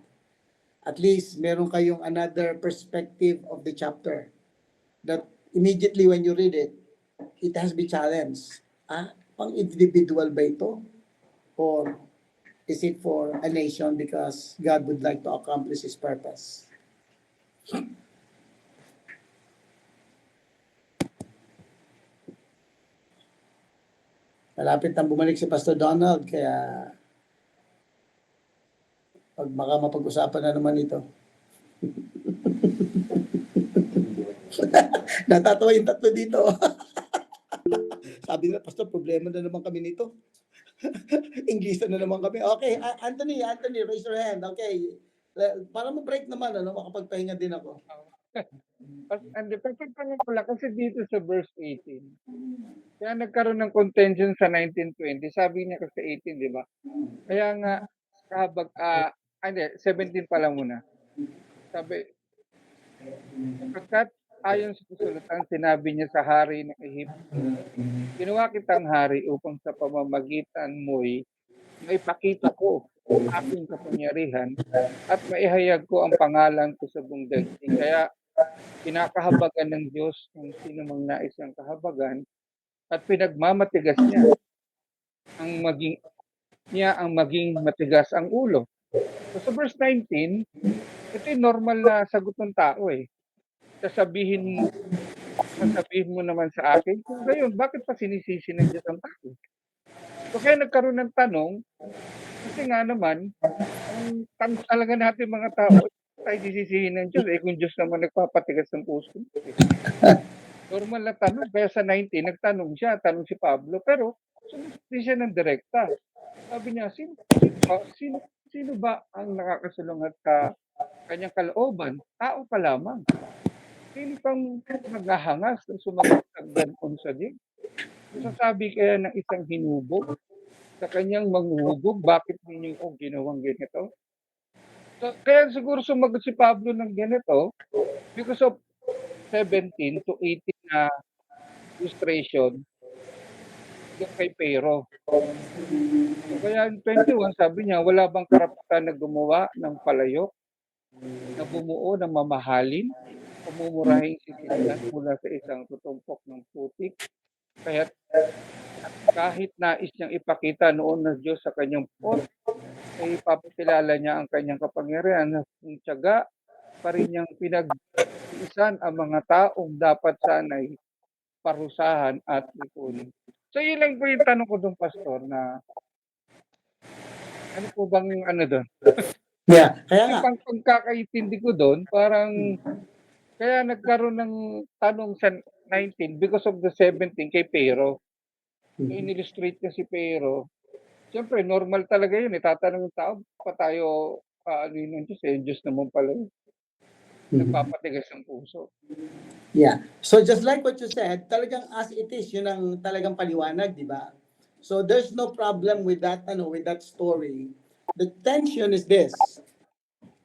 Speaker 1: At least meron kayong another perspective of the chapter that immediately when you read it, it has been challenged. Pang individual ba ito? Or is it for a nation because God would like to accomplish His purpose? Malapit nang bumalik si Pastor Donald, kaya baka mapag-usapan na naman ito. Natatawa yung tatlo dito. Sabi na, Pastor, problema na naman kami nito. English na naman kami. Okay, Anthony, raise your hand. Okay. Para mo-break naman, makapagpahinga din ako.
Speaker 5: Hindi, pagpapangan ko lang kasi dito sa verse 18. Kaya nagkaroon ng contention sa 1920. Sabi niya kasi 18, di ba? Kaya nga, 17 pa lang muna. Sabi, sapagkat ayon sa kasulatan, sinabi niya sa hari ng Ehipto, ginawa kitang hari upang sa pamamagitan mo'y maipakita ko ang aking kapangyarihan at maihayag ko ang pangalan ko sa buong daigdig. Kaya kinakahabagan ng Diyos kung sino mang nais ng kahabagan at pinagmamatigas niya ang maging matigas ang ulo. So, sa verse 19, ito yung normal na sagot ng tao eh. Sasabihin mo naman sa akin, kung gayon, bakit pa sinisisi ng Diyos ang tao? So, kaya nagkaroon ng tanong, kasi nga naman, ang tanong talaga natin mga tao, tayo sisisihin ng Diyos, kung Diyos naman nagpapatigas ng puso. Normal na tanong, kaya sa 19, tanong si Pablo, pero sumunod siya ng direkta. Sabi niya, sino ba ang nakakasulungat sa kanyang kalooban? Tao pa lamang. Sino pang naghahangas ng sumagot sa ganon sa Diyos? Sasabi kaya ng isang hinubog sa kanyang manghuhubog, bakit ninyo ko ginawang ganito? So, kaya siguro sumagot si Pablo ng ganito because of 17 to 18 na illustration yung kay Pero. So, kaya yung 21, sabi niya, wala bang karapatan na gumawa ng palayok, na bumuo ng mamahalin, pumumurahing sisilian mula sa isang tutumpok ng putik. Kaya kahit nais niyang ipakita noon ng Diyos sa kanyang pot, ay ipapakilala niya ang kanyang kapangyarihan na kung tiyaga pa rin niyang pinag-iisan ang mga taong dapat sana'y parusahan at lipunin. So yun lang po yung tanong ko doon, Pastor, na ano po bang doon?
Speaker 1: Yeah, kaya nga.
Speaker 5: Ang pagkakaintindi ko doon, parang kaya nagkaroon ng tanong sa 19 because of the 17 kay Pero. So,
Speaker 1: Mhm.
Speaker 5: in-illustrate niya si Pero. Siyempre, normal talaga yun. Tatanong yung tao, pa tayo ano yun ng Diyos? Yung Diyos naman pala yun.
Speaker 1: Mhm.
Speaker 5: Nagpapatigas ng puso.
Speaker 1: Yeah. So just like what you said, talagang as it is, yun ang talagang paliwanag, di ba? So there's no problem with that, with that story. The tension is this.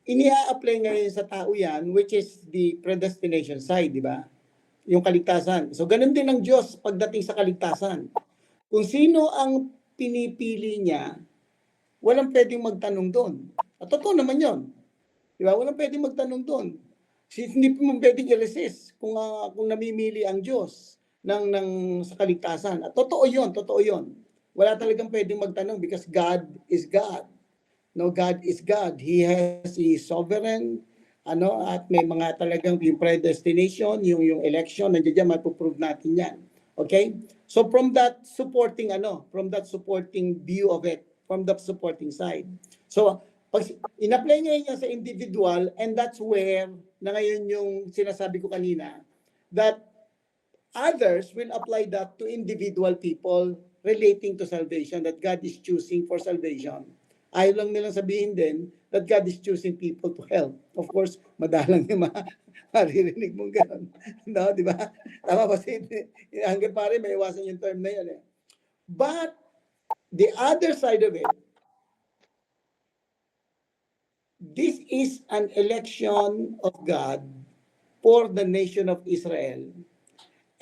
Speaker 1: Inia-apply ngayon sa tao yan, which is the predestination side, di ba? Yung kaligtasan. So ganun din ang Diyos pagdating sa kaligtasan. Kung sino ang pinipili niya, walang pwedeng magtanong doon. At totoo naman yon. Di ba? Walang pwedeng magtanong doon. Hindi mo pwedeng i-resist kung namimili ang Diyos ng sa kaligtasan. At totoo yon, totoo yon. Wala talagang pwedeng magtanong because God is God. No, God is God. He has He is sovereign, at may mga talagang yung predestination, yung election, nandiyan dyan, mapuprove natin yan. Okay? So from that supporting view of it, from the supporting side. So, pag in-apply ngayon niya sa individual, and that's where, na ngayon yung sinasabi ko kanina, that others will apply that to individual people relating to salvation, that God is choosing for salvation. Ayaw lang nilang sabihin din that God is choosing people to help. Of course, madalang yung maririnig mong gano'n. No, di ba? Tama ba? Hanggang pare, may iwasan yung term na yan eh. But, the other side of it, this is an election of God for the nation of Israel.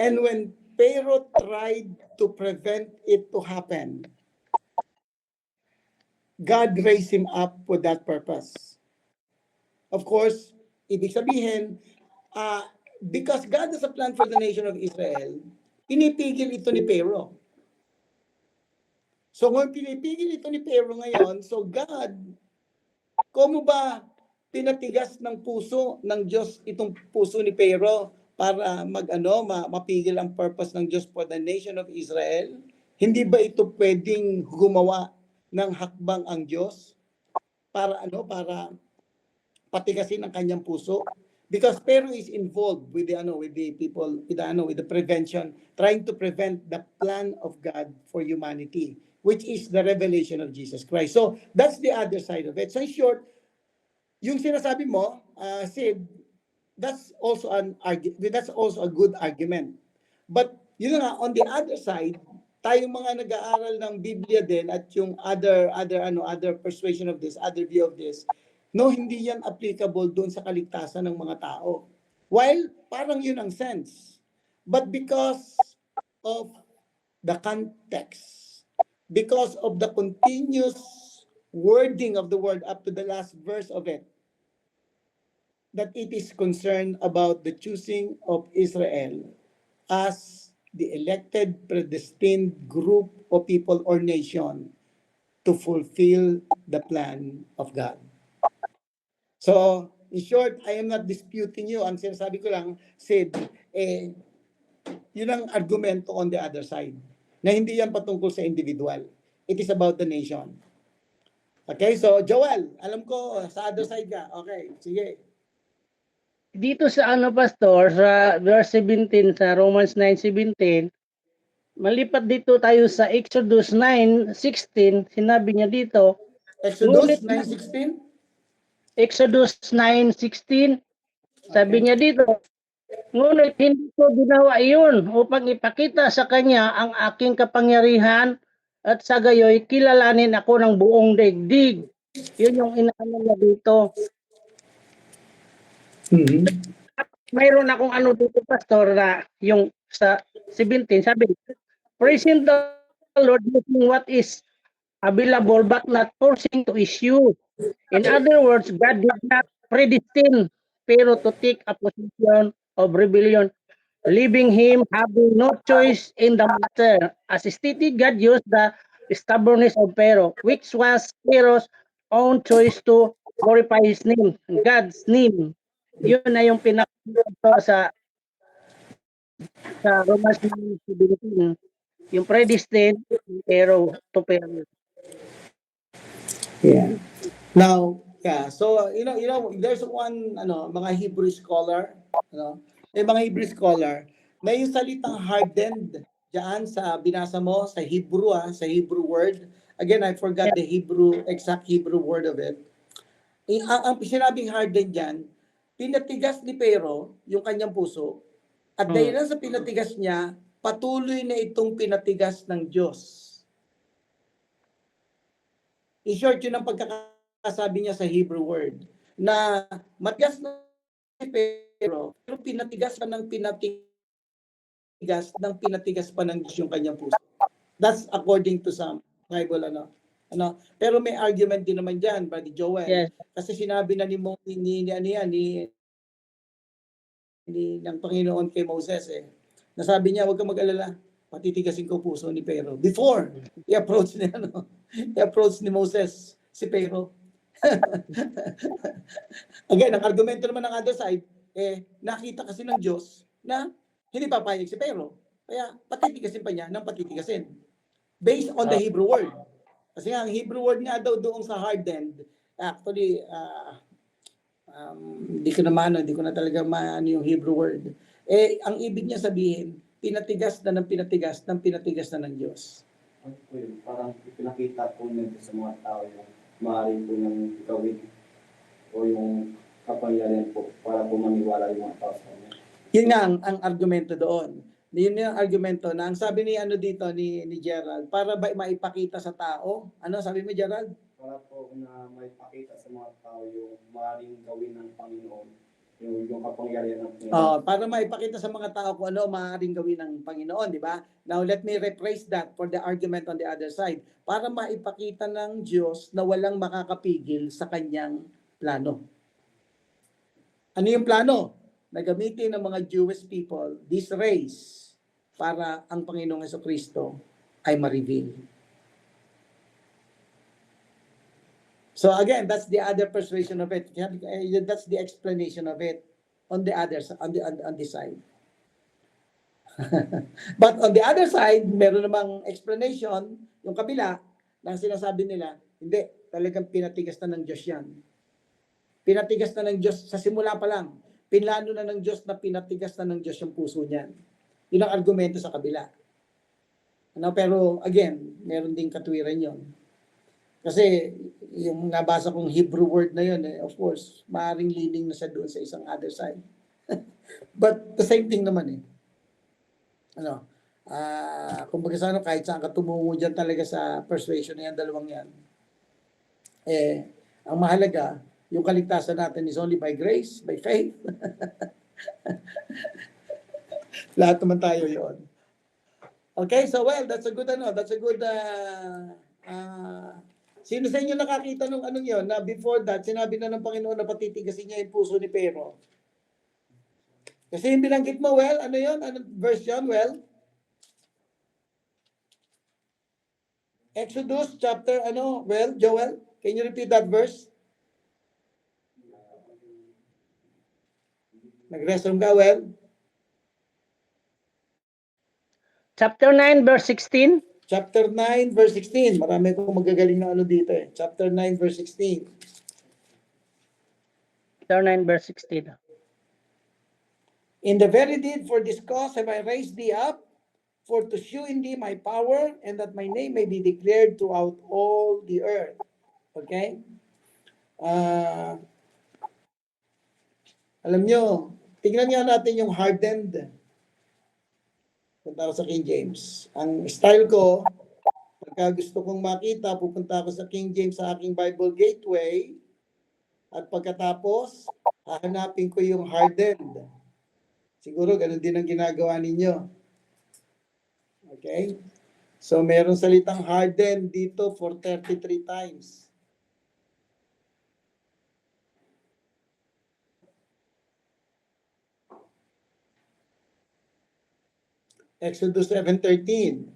Speaker 1: And when Pharaoh tried to prevent it to happen, God raised him up for that purpose. Of course, ibig sabihin, because God has a plan for the nation of Israel, pinipigil ito ni Pharaoh. So kung pinipigil ito ni Pharaoh ngayon, so God, kung ba pinatigas ng puso ng Diyos itong puso ni Pharaoh para mapigil ang purpose ng Diyos for the nation of Israel? Hindi ba ito pwedeng gumawa ng hakbang ang Diyos para patigasin ang kanyang puso? Because Pharaoh is involved with the people, with the prevention, trying to prevent the plan of God for humanity, which is the revelation of Jesus Christ. So that's the other side of it. So in short, yung sinasabi mo, Sid, that's also a good argument. But yun nga, on the other side, tayong mga nag-aaral ng Biblia din at yung other persuasion of this, other view of this, no, hindi yan applicable doon sa kaligtasan ng mga tao. While parang yun ang sense. But because of the context, because of the continuous wording of the word up to the last verse of it, that it is concerned about the choosing of Israel as the elected, predestined group of people or nation to fulfill the plan of God. So, in short, I am not disputing you. Ang sinasabi ko lang, Sid, yun ang argumento on the other side, na hindi yan patungkol sa individual. It is about the nation. Okay, so Joel, alam ko, sa other side ka. Okay, sige.
Speaker 2: Dito sa Pastor, sa verse 17, sa Romans 9:17, malipat dito tayo sa Exodus 9:16, sinabi niya dito,
Speaker 1: Exodus 9:16?
Speaker 2: Exodus 9:16, sabi niya dito, ngunit hindi ko ginawa iyon upang ipakita sa kanya ang aking kapangyarihan at sa gayoy kilalanin ako ng buong daigdig. Yun yung inaano niya dito.
Speaker 1: Mm-hmm.
Speaker 2: Mayroon akong dito, Pastor, na yung sa 17, sabi, praising the Lord using what is available but not forcing to issue. In other words, God did not predestine pero to take a position of rebellion, leaving him having no choice in the matter. As stated, God used the stubbornness of Pharaoh, which was Pharaoh's own choice to glorify his name, God's name. Yun na yung sa Romans 9:17, yung predestined pero to Pharaoh.
Speaker 1: Yeah. Now, yeah. So, there's one, mga Hebrew scholar, mga Hebrew scholar may yung salitang hardened diyan sa binasa mo sa Hebrew, sa Hebrew word. Again, I forgot the exact Hebrew word of it. Ang sinabing hardened diyan, pinatigas ni Pero yung kanyang puso, at dahil sa pinatigas niya, patuloy na itong pinatigas ng Diyos. In short, yun ang pagkakasabi niya sa Hebrew word, na matigas na si Pero pinatigas pa ng pinatigas pa ng Diyos yung kanyang puso. That's according to some Bible, ano. Pero may argument din naman diyan, Brother Joel.
Speaker 2: Yes.
Speaker 1: Kasi sinabi na ni ng Panginoon kay Moses nasabi niya, huwag kang mag-alala, patitigasin ko puso ni Pero. Before i-approach ni Moses si Pero. Again, ang argumento naman ng other side, nakita kasi ng Diyos na hindi papayag si Pero. Kaya patitigasin pa niya ng patitigasin. Based on the Hebrew word. Kasi nga, ang Hebrew word nga daw doon sa hardened, actually, hindi ko na talaga maano yung Hebrew word. Ang ibig niya sabihin, pinatigas na ng Diyos.
Speaker 7: Parang pinakita po nito sa mga tao yung maaari po niyang gawin o yung kapangyarihan po para po maniwala yung mga tao sa kanya.
Speaker 1: Yun nga ang argumento doon. Yun yung argumento na ang sabi ni dito ni Gerald, para ba maipakita sa tao? Ano sabi mo, Gerald?
Speaker 7: Para po na maipakita sa mga tao yung maaaring gawin ng Panginoon, yung kapangyarihan ng Panginoon.
Speaker 1: Para maipakita sa mga tao kung ano maaaring gawin ng Panginoon, di ba? Now, let me rephrase that for the argument on the other side. Para maipakita ng Diyos na walang makakapigil sa kanyang plano. Ano yung plano? Na gamitin ng mga Jewish people, this race, para ang Panginoong Jesucristo ay ma-reveal. So again, that's the other persuasion of it. That's the explanation of it on the other on this side. But on the other side, meron namang explanation, yung kabila, na sinasabi nila, hindi, talagang pinatigas na ng Diyos yan. Pinatigas na ng Diyos sa simula pa lang. Pinlano na ng Diyos na pinatigas na ng Diyos yung puso niyan. Yun ang argumento sa kabila. Pero again, meron ding katwiran yon. Kasi yung nabasa kong Hebrew word na yun, of course, maaaring leaning na siya doon sa isang other side. But the same thing naman kumbaga sa kahit saan ka tumungo dyan talaga sa persuasion na yan, dalawang yan. Ang mahalaga, yung kaligtasan natin is only by grace, by faith. Lahat naman tayo yon. Okay, so that's a good sino sa inyo nakakita nung anong yon na before that, sinabi na ng Panginoon na patitigasin niya yung puso ni Pero? Kasi yung binanggit mo, ano yon? Anong verse yun, Exodus chapter, Joel? Can you repeat that verse? Nag-restroom ka,
Speaker 2: Chapter 9, verse 16.
Speaker 1: Chapter 9, verse 16. Marami kong magagaling na dito Chapter 9, verse 16.
Speaker 2: Chapter 9, verse 16.
Speaker 1: In the very deed for this cause have I raised thee up, for to shew in thee my power, and that my name may be declared throughout all the earth. Okay? Alam nyo, tingnan nga natin yung hardened. Punta ako sa King James. Ang style ko, pagka gusto kong makita, pupunta ako sa King James sa aking Bible Gateway, at pagkatapos, hahanapin ko yung hardened. Siguro, ganun din ang ginagawa ninyo. Okay? So, meron salitang hardened dito for 33 times. Exodus 7:13.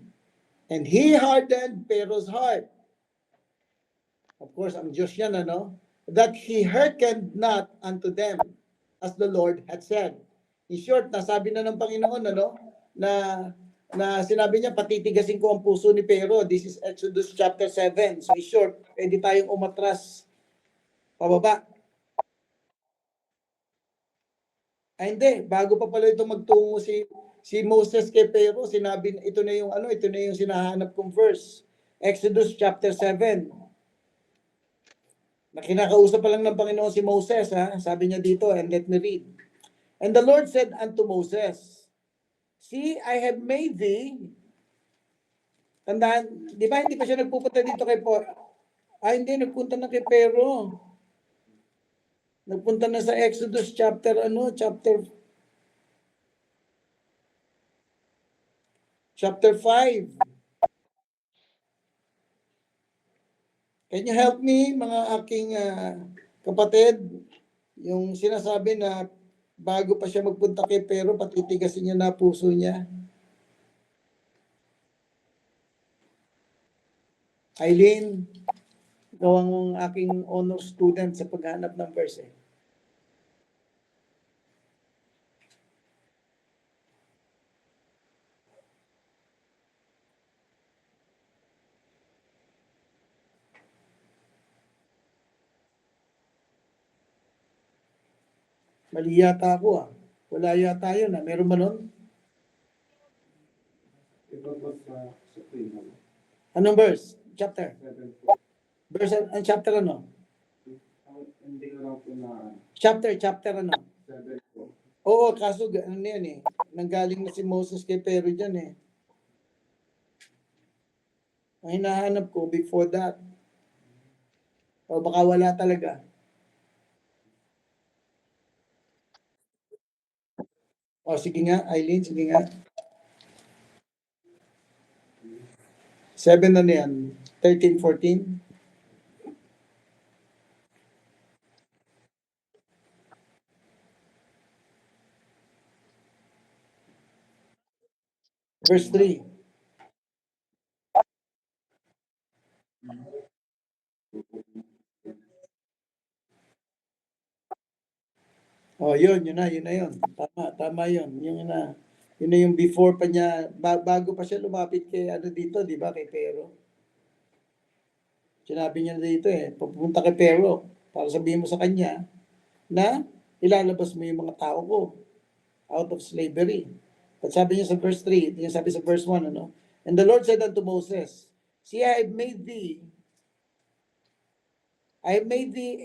Speaker 1: And he hardened Pharaoh's heart. Of course, ang Diyos yan, that he hearkened not unto them, as the Lord had said. In short, nasabi na ng Panginoon, na sinabi niya, patitigasin ko ang puso ni Pero. This is Exodus chapter 7. So in short, pwede tayong umatras pababa. Ay hindi, bago pa pala ito magtungo si Moses kay Pero, sinabi ito na yung ito na yung sinahanap kong verse. Exodus chapter 7. Na kinakausap pa lang ng Panginoon si Moses, ha? Sabi niya dito, and let me read. And the Lord said unto Moses, See, I have made thee. Tandaan, di ba hindi pa siya nagpupunta dito kay hindi, nagpunta na kay Pero. Nagpunta na sa Exodus chapter chapter 5. Can you help me, mga aking kapatid? Yung sinasabi na bago pa siya magpunta kay Pero, patitigasin niya na puso niya. Eileen, ikaw ang aking honor student sa paghanap ng verse. Mali yata ako Wala yata yun Meron ba nun?
Speaker 7: Ito po sa Supreme.
Speaker 1: Anong verse? Chapter?
Speaker 7: 7 po.
Speaker 1: Verse, ang chapter ano?
Speaker 7: Hindi ko lang po na
Speaker 1: Chapter ano?
Speaker 7: 7 po.
Speaker 1: Oo, kaso ano yan nanggaling na si Moses kay Pero dyan Ang hinahanap ko before that. O baka wala talaga. O sige nga, Eileen, sige nga. 7 na yan. 13, 14. Verse 3. Oh, yun na yun. Tama yun. Yun na yung before pa niya, bago pa siya lumapit kay dito, di ba, kay Pero. Sinabi niya dito pupunta kay Pero para sabihin mo sa kanya na ilalabas mo yung mga tao ko out of slavery. At sabi niya sa verse 3, yung sabi sa verse 1, And the Lord said unto Moses, See, I have made thee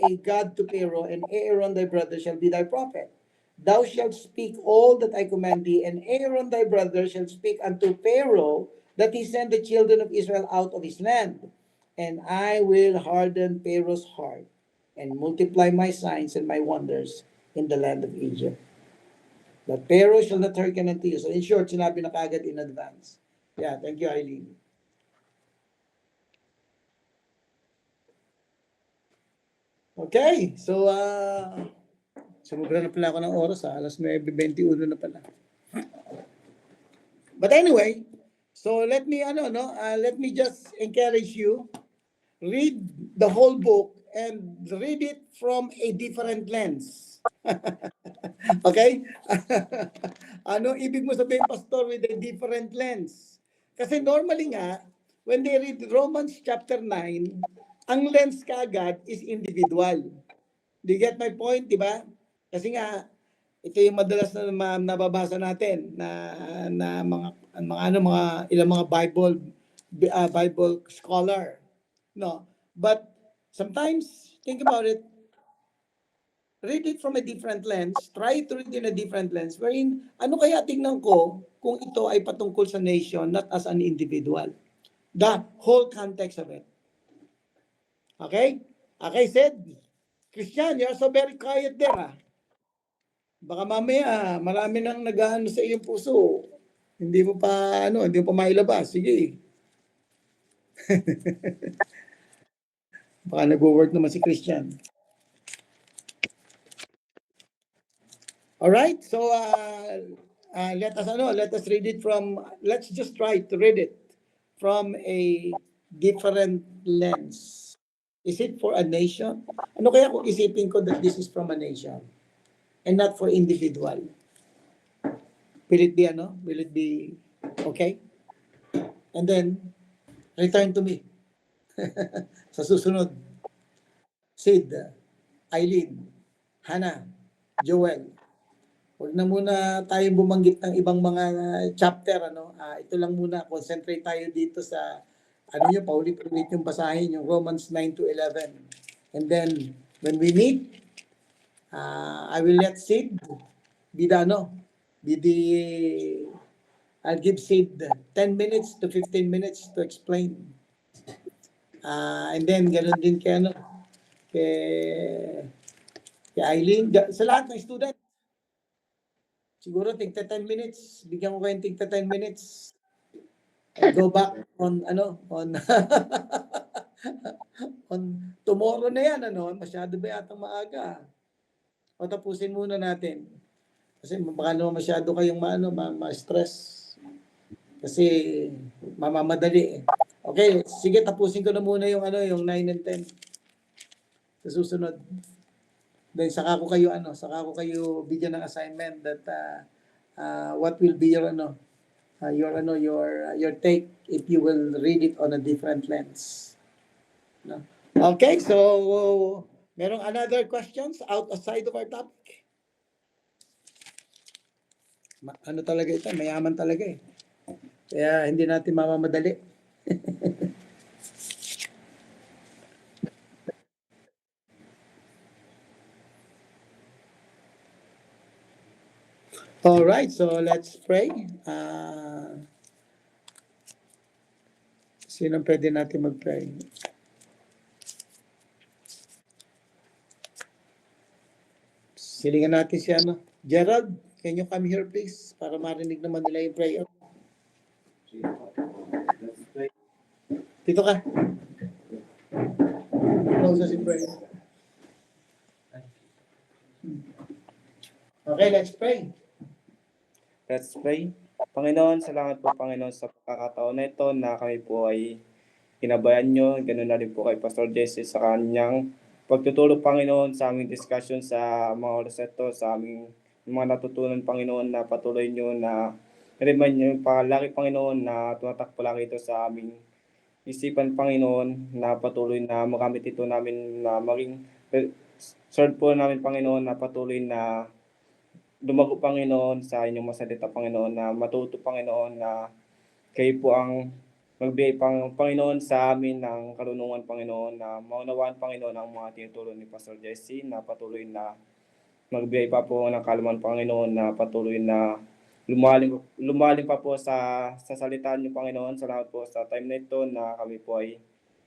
Speaker 1: a God to Pharaoh, and Aaron thy brother shall be thy prophet. Thou shalt speak all that I command thee, and Aaron thy brother shall speak unto Pharaoh, that he send the children of Israel out of his land. And I will harden Pharaoh's heart, and multiply my signs and my wonders in the land of Egypt. That Pharaoh shall not hearken unto you. So in short, sinabi na kagad in advance. Yeah, thank you, Eileen. Okay, so sumubra na pala ako ng oras alas 9:21 na pala. But anyway, so let me let me just encourage you, read the whole book and read it from a different lens. Okay? Ano ibig mo sabihin, Pastor, with a different lens? Kasi normally nga, when they read Romans chapter 9, ang lens kaagad is individual. Do you get my point, di ba? Kasi nga, ito yung madalas na nababasa natin na mga ilang mga Bible scholar. No. But sometimes, think about it, read it from a different lens, try to read in a different lens, wherein, ano kaya tingnan ko kung ito ay patungkol sa nation, not as an individual. The whole context of it. Okay? Like I said, Christian, you're so very quiet there. Baka mamaya, marami nang nag-ano sa iyong puso. Hindi mo pa mailabas. Sige. Baka nag-work naman si Christian. All right, so let us read it let's just try to read it from a different lens. Is it for a nation? Ano kaya kung isipin ko that this is from a nation and not for individual? Will it be okay? And then return to me sa susunod. Sid, Eileen, Hannah, Joel, Huwag na muna tayo bumanggit ng ibang mga chapter, ano. Ito lang muna, concentrate tayo dito sa ano yung paulit-ulit yung basahin, yung Romans 9 to 11. And then, when we meet, I will let Sid be the, I'll give Sid 10 minutes to 15 minutes to explain. And then, ganun din kay, kay Eileen, sa lahat ng student. Siguro tigta 10 minutes, bigyan ko kayo tigta 10 minutes. And go back on, on tomorrow na yan, masyado ba yatang maaga? O tapusin muna natin. Kasi baka naman masyado kayong ma-stress. Kasi mamamadali eh. Okay, sige, tapusin ko na muna yung yung 9 and 10. Sa susunod. Then saka ko kayo bigyan ng assignment that what will be your your take if you will read it on a different lens. No? Okay, so merong another questions outside of our topic? Ano talaga ito? Mayaman talaga eh. Kaya hindi natin mamamadali. All right, so let's pray. Sino pwede natin mag-pray? Silingan natin si Gerald, can you come here please? Para marinig naman nila yung prayer. Dito ka. Close si prayer. Okay, let's pray.
Speaker 3: Let's pray. Panginoon, salamat po Panginoon sa pagkakataon na ito na kami po ay kinabayan nyo. Ganun na rin po kay Pastor Jesse sa kanyang pagtutulong Panginoon sa aming discussion sa mga oras na ito, sa aming mga natutunan Panginoon na patuloy nyo na remind nyo palagi Panginoon na tumatakbo lagi ito sa aming isipan Panginoon na patuloy na magamit ito namin na maging serve po namin Panginoon na patuloy na lumago Panginoon sa inyong masalita Panginoon na matuto Panginoon na kayo po ang magbigay Panginoon sa amin ng karunungan Panginoon na maunawaan Panginoon ang mga tinuturo ni Pastor Jesse na patuloy na magbigay pa po ng kalaman Panginoon na patuloy na lumalim pa po sa salita niyo Panginoon. Salamat po sa time na ito na kami po ay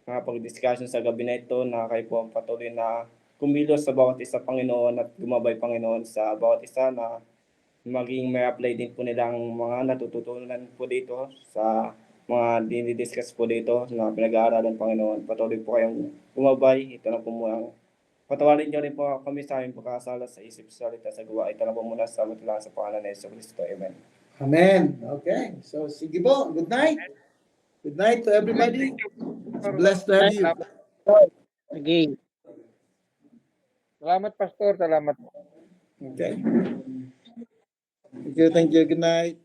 Speaker 3: nakapag-discussion sa gabi na ito na kayo po ang patuloy na kumilos sa bawat isa Panginoon at gumabay Panginoon sa bawat isa na maging may apply din po nilang mga natututunan po dito sa mga dinidiscuss po dito na pinag-aaralan Panginoon. Patuloy po kayong gumabay. Ito na po muna. Patawarin niyo rin po kami sa aming pagkakasala sa isip, salita, sa gawa. Ito na po muna sa lang sa pangalan ni Yesu Cristo. Amen.
Speaker 1: Amen. Okay. So sige po. Good night. Good night to everybody. It's blessed to have you.
Speaker 2: Again.
Speaker 5: Salamat, Pastor. Salamat.
Speaker 1: Okay. Thank you. Good night.